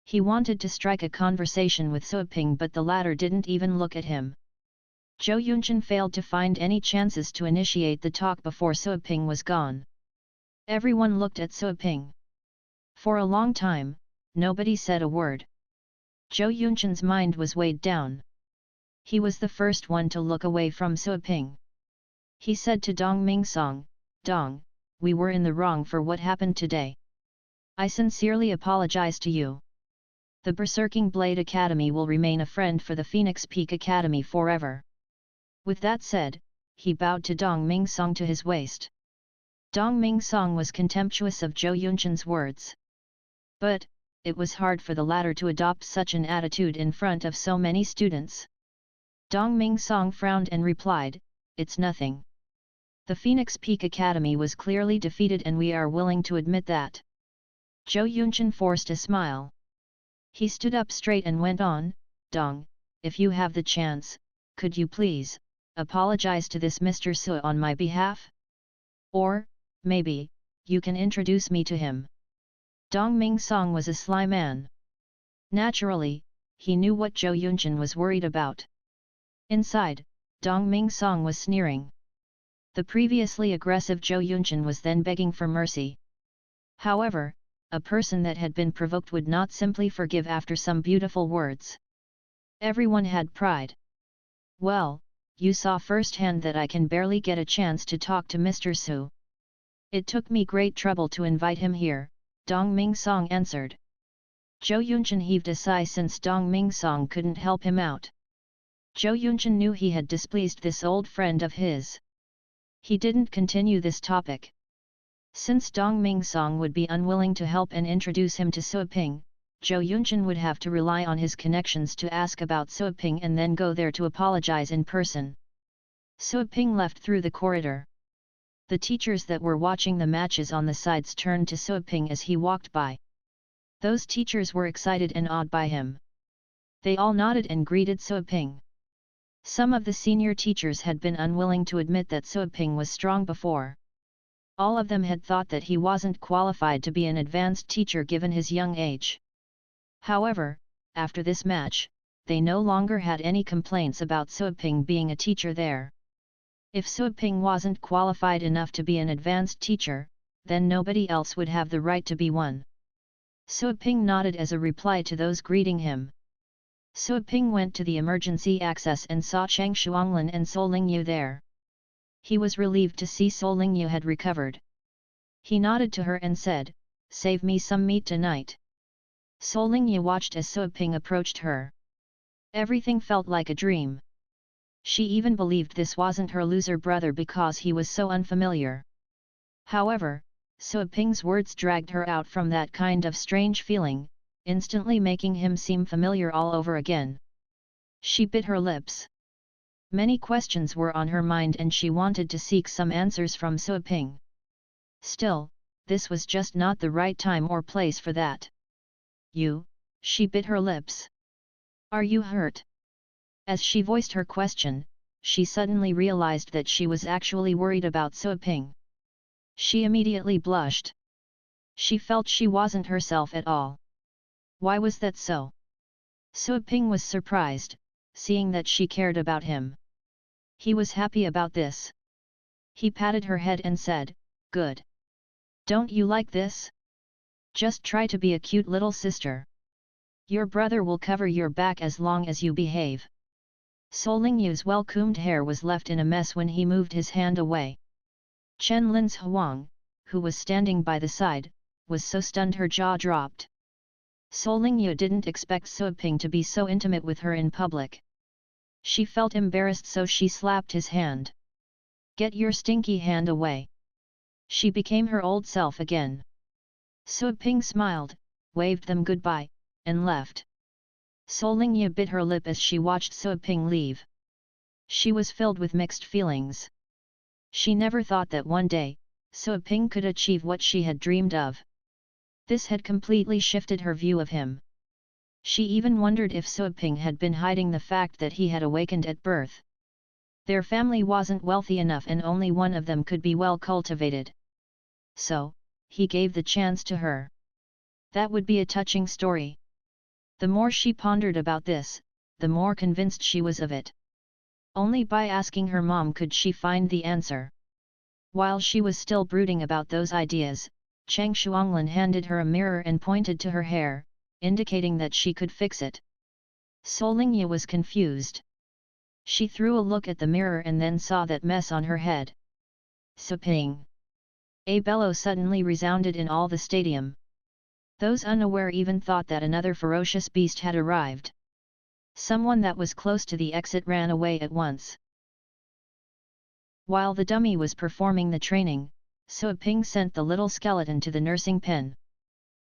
He wanted to strike a conversation with Suo Ping but the latter didn't even look at him. Zhou Yunchen failed to find any chances to initiate the talk before Suo Ping was gone. Everyone looked at Suo Ping. For a long time, nobody said a word. Zhou Yunchen's mind was weighed down. He was the first one to look away from Suo Ping. He said to Dong Mingsong, Dong, we were in the wrong for what happened today. I sincerely apologize to you. The Berserking Blade Academy will remain a friend for the Phoenix Peak Academy forever. With that said, he bowed to Dong Mingsong to his waist. Dong Mingsong was contemptuous of Zhou Yunchen's words. But, it was hard for the latter to adopt such an attitude in front of so many students. Dong Mingsong frowned and replied, It's nothing. The Phoenix Peak Academy was clearly defeated and we are willing to admit that. Zhou Yunchen forced a smile. He stood up straight and went on, Dong, if you have the chance, could you please, apologize to this Mr. Suo on my behalf? Or, maybe, you can introduce me to him. Dong Mingsong was a sly man. Naturally, he knew what Zhou Yunchen was worried about. Inside, Dong Mingsong was sneering. The previously aggressive Zhou Yunchen was then begging for mercy. However, a person that had been provoked would not simply forgive after some beautiful words. Everyone had pride. Well, you saw firsthand that I can barely get a chance to talk to Mr. Su. It took me great trouble to invite him here, Dong Ming-song answered. Zhou Yunchen heaved a sigh since Dong Ming-song couldn't help him out. Zhou Yunchen knew he had displeased this old friend of his. He didn't continue this topic. Since Dong Ming-song would be unwilling to help and introduce him to Suiping, Zhou Yunchen would have to rely on his connections to ask about Suiping and then go there to apologize in person. Suiping left through the corridor. The teachers that were watching the matches on the sides turned to Suiping as he walked by. Those teachers were excited and awed by him. They all nodded and greeted Suiping. Some of the senior teachers had been unwilling to admit that Suiping was strong before. All of them had thought that he wasn't qualified to be an advanced teacher given his young age. However, after this match, they no longer had any complaints about Suiping being a teacher there. If Suiping wasn't qualified enough to be an advanced teacher, then nobody else would have the right to be one. Suiping nodded as a reply to those greeting him. Suiping went to the emergency access and saw Cheng Shuanglin and So Lingyu there. He was relieved to see So Lingyu had recovered. He nodded to her and said, "Save me some meat tonight." So Lingyu watched as Suiping approached her. Everything felt like a dream. She even believed this wasn't her loser brother because he was so unfamiliar. However, Suiping's words dragged her out from that kind of strange feeling, instantly making him seem familiar all over again. She bit her lips. Many questions were on her mind and she wanted to seek some answers from Suiping. Still, this was just not the right time or place for that. She bit her lips. "Are you hurt?" As she voiced her question, she suddenly realized that she was actually worried about Suiping. She immediately blushed. She felt she wasn't herself at all. Why was that so? Suiping was surprised, seeing that she cared about him. He was happy about this. He patted her head and said, "Good. Don't you like this? Just try to be a cute little sister. Your brother will cover your back as long as you behave." So Lingyu's well-combed hair was left in a mess when he moved his hand away. Chen Lin's Huang, who was standing by the side, was so stunned her jaw dropped. So Lingyu didn't expect Suiping to be so intimate with her in public. She felt embarrassed so she slapped his hand. "Get your stinky hand away." She became her old self again. Suiping smiled, waved them goodbye, and left. So Lingyu bit her lip as she watched Suiping leave. She was filled with mixed feelings. She never thought that one day, Suiping could achieve what she had dreamed of. This had completely shifted her view of him. She even wondered if Suiping had been hiding the fact that he had awakened at birth. Their family wasn't wealthy enough and only one of them could be well cultivated. So, he gave the chance to her. That would be a touching story. The more she pondered about this, the more convinced she was of it. Only by asking her mom could she find the answer. While she was still brooding about those ideas, Cheng Shuanglin handed her a mirror and pointed to her hair, indicating that she could fix it. So Lingyu was confused. She threw a look at the mirror and then saw that mess on her head. Suiping! A bellow suddenly resounded in all the stadium. Those unaware even thought that another ferocious beast had arrived. Someone that was close to the exit ran away at once. While the dummy was performing the training, Suiping sent the little skeleton to the nursing pen.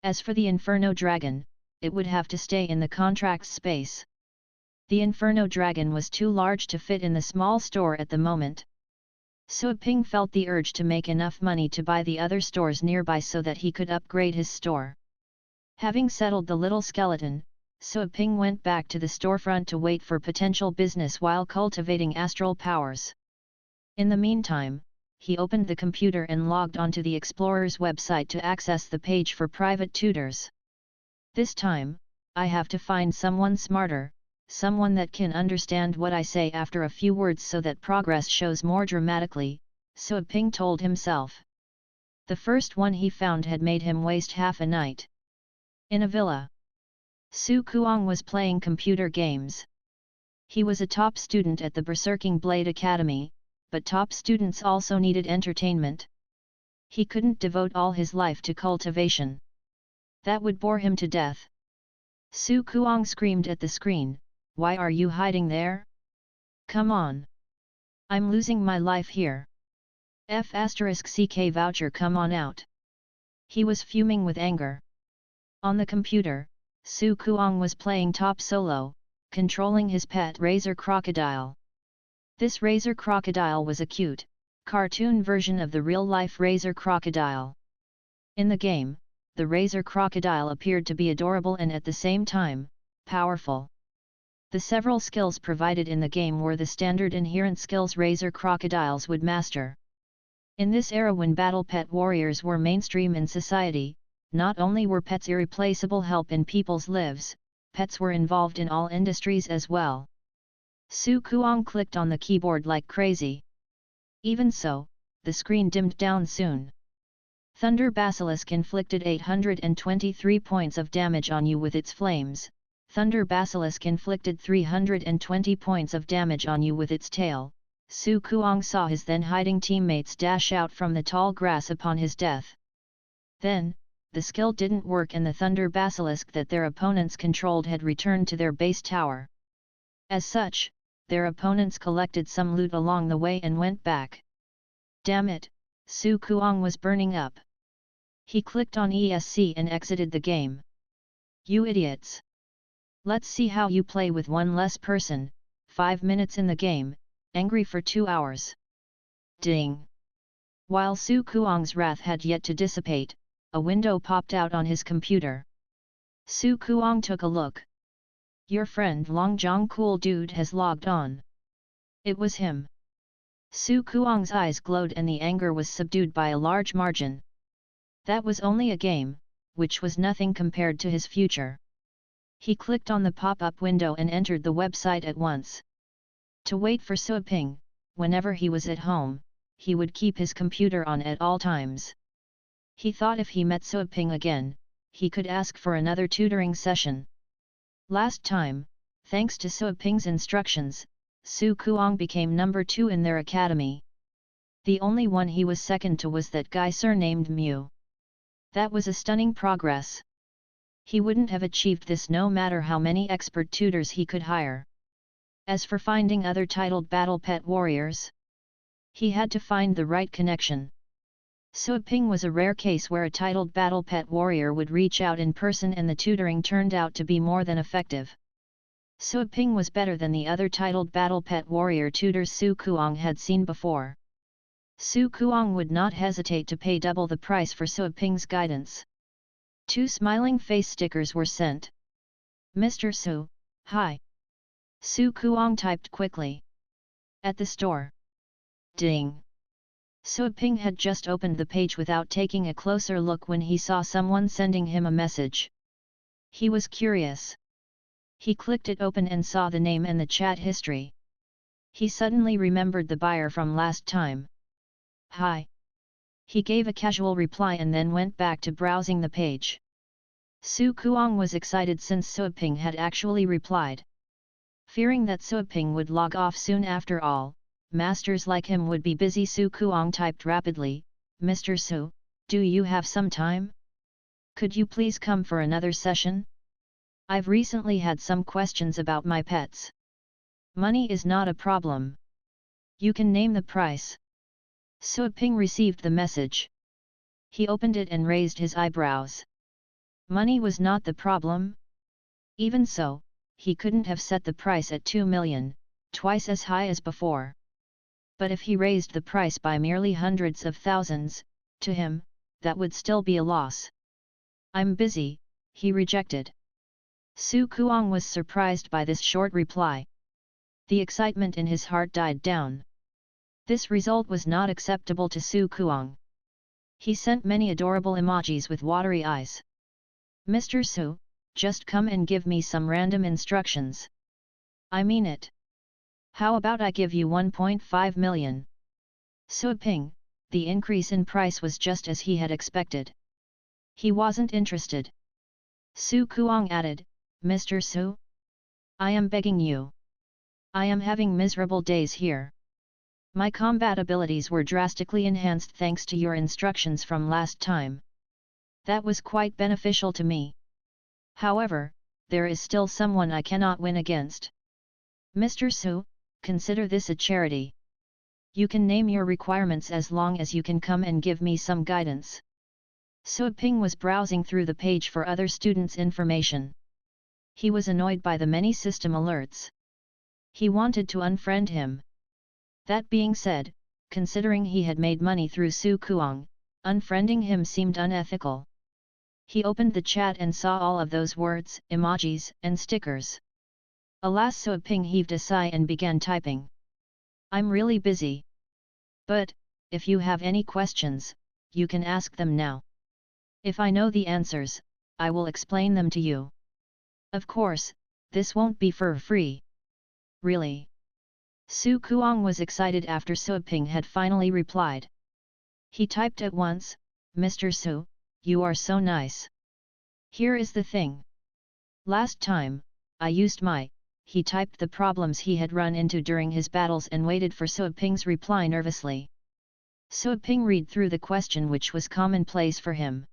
As for the Inferno Dragon, it would have to stay in the contract space. The Inferno Dragon was too large to fit in the small store at the moment. Suiping felt the urge to make enough money to buy the other stores nearby so that he could upgrade his store. Having settled the little skeleton, Suiping went back to the storefront to wait for potential business while cultivating astral powers. In the meantime, he opened the computer and logged onto the Explorer's website to access the page for private tutors. This time, I have to find someone smarter, someone that can understand what I say after a few words so that progress shows more dramatically, Suiping told himself. The first one he found had made him waste half a night. In a villa, Su Kuang was playing computer games. He was a top student at the Berserking Blade Academy, but top students also needed entertainment. He couldn't devote all his life to cultivation. That would bore him to death. Su Kuang screamed at the screen, "Why are you hiding there? Come on! I'm losing my life here. *CK voucher, come on out." He was fuming with anger. On the computer, Su Kuang was playing top solo, controlling his pet razor crocodile. This razor crocodile was a cute, cartoon version of the real-life razor crocodile. In the game, the razor crocodile appeared to be adorable and at the same time, powerful. The several skills provided in the game were the standard inherent skills razor crocodiles would master. In this era when battle pet warriors were mainstream in society, not only were pets irreplaceable help in people's lives, pets were involved in all industries as well. Su Kuang clicked on the keyboard like crazy. Even so, the screen dimmed down soon. Thunder Basilisk inflicted 823 points of damage on you with its flames. Thunder Basilisk inflicted 320 points of damage on you with its tail. Su Kuang saw his then hiding teammates dash out from the tall grass upon his death. Then, the skill didn't work and the Thunder Basilisk that their opponents controlled had returned to their base tower. As such, their opponents collected some loot along the way and went back. Damn it, Su Kuang was burning up. He clicked on ESC and exited the game. You idiots! Let's see how you play with one less person, 5 minutes in the game, angry for 2 hours. Ding! While Su Kuang's wrath had yet to dissipate, a window popped out on his computer. Su Kuang took a look. Your friend Longjiang Cool Dude has logged on. It was him. Su Kuang's eyes glowed and the anger was subdued by a large margin. That was only a game, which was nothing compared to his future. He clicked on the pop-up window and entered the website at once. To wait for Suaping, whenever he was at home, he would keep his computer on at all times. He thought if he met Suaping again, he could ask for another tutoring session. Last time, thanks to Suaping's instructions, Su Kuang became number 2 in their academy. The only one he was second to was that guy surnamed Mew. That was a stunning progress. He wouldn't have achieved this no matter how many expert tutors he could hire. As for finding other titled battle pet warriors, he had to find the right connection. Suaping was a rare case where a titled battle pet warrior would reach out in person and the tutoring turned out to be more than effective. Suaping was better than the other titled battle pet warrior tutors Su Kuang had seen before. Su Kuang would not hesitate to pay double the price for Suaping's guidance. 2 smiling face stickers were sent. Mr. Su, hi. Su Kuang typed quickly. At the store. Ding. Suaping had just opened the page without taking a closer look when he saw someone sending him a message. He was curious. He clicked it open and saw the name and the chat history. He suddenly remembered the buyer from last time. Hi. He gave a casual reply and then went back to browsing the page. Su Kuang was excited since Suaping had actually replied. Fearing that Suaping would log off soon after all, masters like him would be busy, Su Kuang typed rapidly, Mr. Su, do you have some time? Could you please come for another session? I've recently had some questions about my pets. Money is not a problem. You can name the price. Suaping received the message. He opened it and raised his eyebrows. Money was not the problem? Even so, he couldn't have set the price at 2 million, twice as high as before. But if he raised the price by merely hundreds of thousands, to him, that would still be a loss. I'm busy, he rejected. Su Kuang was surprised by this short reply. The excitement in his heart died down. This result was not acceptable to Su Kuang. He sent many adorable emojis with watery eyes. Mr. Su, just come and give me some random instructions. I mean it. How about I give you 1.5 million? Suaping, the increase in price was just as he had expected. He wasn't interested. Su Kuang added, Mr. Su? I am begging you. I am having miserable days here. My combat abilities were drastically enhanced thanks to your instructions from last time. That was quite beneficial to me. However, there is still someone I cannot win against. Mr. Su, consider this a charity. You can name your requirements as long as you can come and give me some guidance. Su Ping was browsing through the page for other students' information. He was annoyed by the many system alerts. He wanted to unfriend him. That being said, considering he had made money through Su Kuang, unfriending him seemed unethical. He opened the chat and saw all of those words, emojis, and stickers. Alas, Su Ping heaved a sigh and began typing. I'm really busy. But, if you have any questions, you can ask them now. If I know the answers, I will explain them to you. Of course, this won't be for free. Really? Su Kuang was excited after Su Ping had finally replied. He typed at once, Mr. Su, you are so nice. Here is the thing. Last time, I used he typed the problems he had run into during his battles and waited for Su Ping's reply nervously. Su Ping read through the question which was commonplace for him.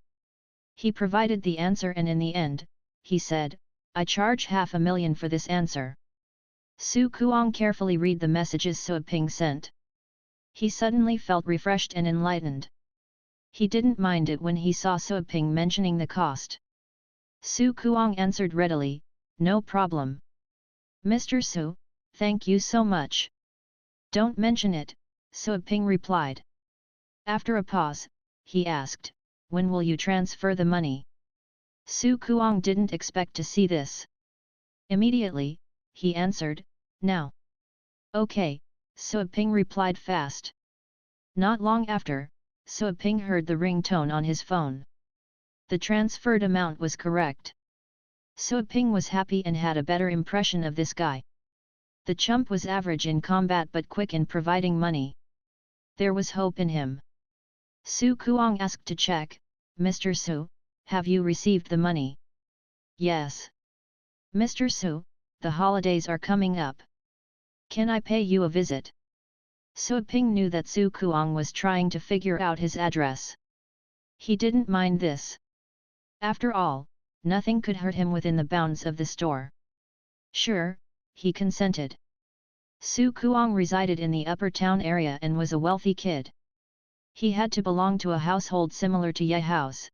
He provided the answer and in the end, he said, I charge 500,000 for this answer. Su Kuang carefully read the messages Su Ping sent. He suddenly felt refreshed and enlightened. He didn't mind it when he saw Su Ping mentioning the cost. Su Kuang answered readily, no problem. Mr. Su, thank you so much. Don't mention it, Su Ping replied. After a pause, he asked, when will you transfer the money? Su Kuang didn't expect to see this. Immediately, he answered, now. Okay, Su Ping replied fast. Not long after, Su Ping heard the ringtone on his phone. The transferred amount was correct. Su Ping was happy and had a better impression of this guy. The chump was average in combat but quick in providing money. There was hope in him. Su Kuang asked to check, Mr. Su, have you received the money? Yes. Mr. Su, the holidays are coming up. Can I pay you a visit? Su Ping knew that Su Kuang was trying to figure out his address. He didn't mind this. After all, nothing could hurt him within the bounds of the store. Sure, he consented. Su Kuang resided in the upper town area and was a wealthy kid. He had to belong to a household similar to Ye House.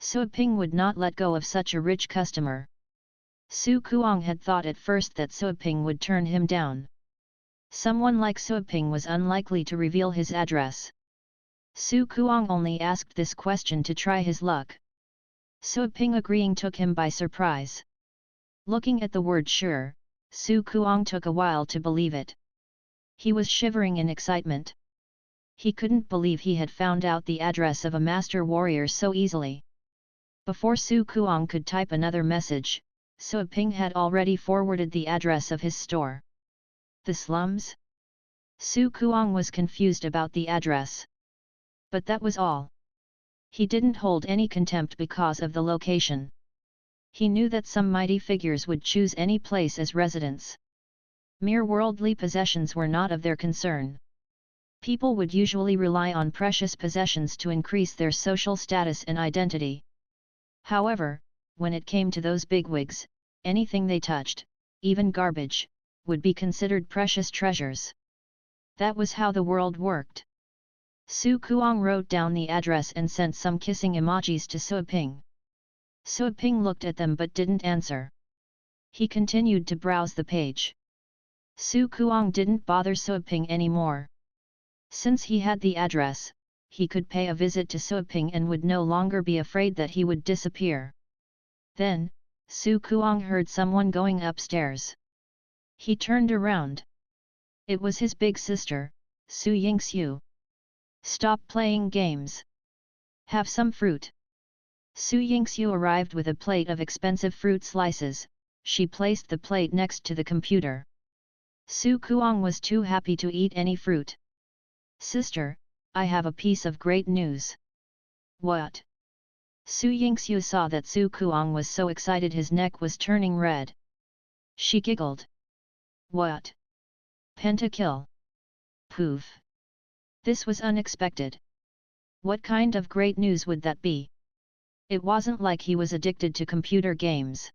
Su Ping would not let go of such a rich customer. Su Kuang had thought at first that Su Ping would turn him down. Someone like Su Ping was unlikely to reveal his address. Su Kuang only asked this question to try his luck. Su Ping agreeing took him by surprise. Looking at the word sure, Su Kuang took a while to believe it. He was shivering in excitement. He couldn't believe he had found out the address of a master warrior so easily. Before Su Kuang could type another message, Su Ping had already forwarded the address of his store. The slums? Su Kuang was confused about the address. But that was all. He didn't hold any contempt because of the location. He knew that some mighty figures would choose any place as residence. Mere worldly possessions were not of their concern. People would usually rely on precious possessions to increase their social status and identity. However, when it came to those bigwigs, anything they touched, even garbage, would be considered precious treasures. That was how the world worked. Su Kuang wrote down the address and sent some kissing emojis to Su Ping. Su Ping looked at them but didn't answer. He continued to browse the page. Su Kuang didn't bother Su Ping anymore. Since he had the address, he could pay a visit to Su Ping and would no longer be afraid that he would disappear. Then, Su Kuang heard someone going upstairs. He turned around. It was his big sister, Su Yingxiu. Stop playing games. Have some fruit. Su Yingxiu arrived with a plate of expensive fruit slices. She placed the plate next to the computer. Su Kuang was too happy to eat any fruit. Sister, I have a piece of great news. What? Su Yingxiu saw that Su Kuang was so excited his neck was turning red. She giggled. What? Pentakill? Poof! This was unexpected. What kind of great news would that be? It wasn't like he was addicted to computer games.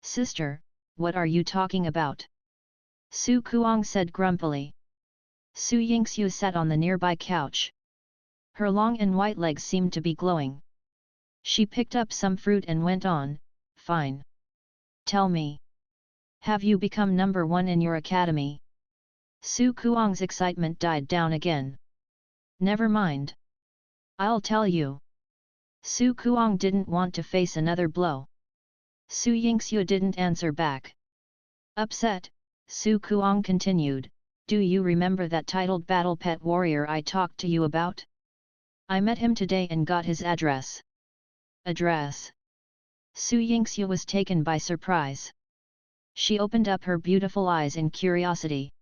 Sister, what are you talking about? Su Kuang said grumpily. Su Yingxiu sat on the nearby couch. Her long and white legs seemed to be glowing. She picked up some fruit and went on, fine. Tell me. Have you become number one in your academy? Su Kuang's excitement died down again. Never mind. I'll tell you. Su Kuang didn't want to face another blow. Su Yingxiu didn't answer back. Upset, Su Kuang continued, do you remember that titled battle pet warrior I talked to you about? I met him today and got his address. Address? Su Yingxiu was taken by surprise. She opened up her beautiful eyes in curiosity.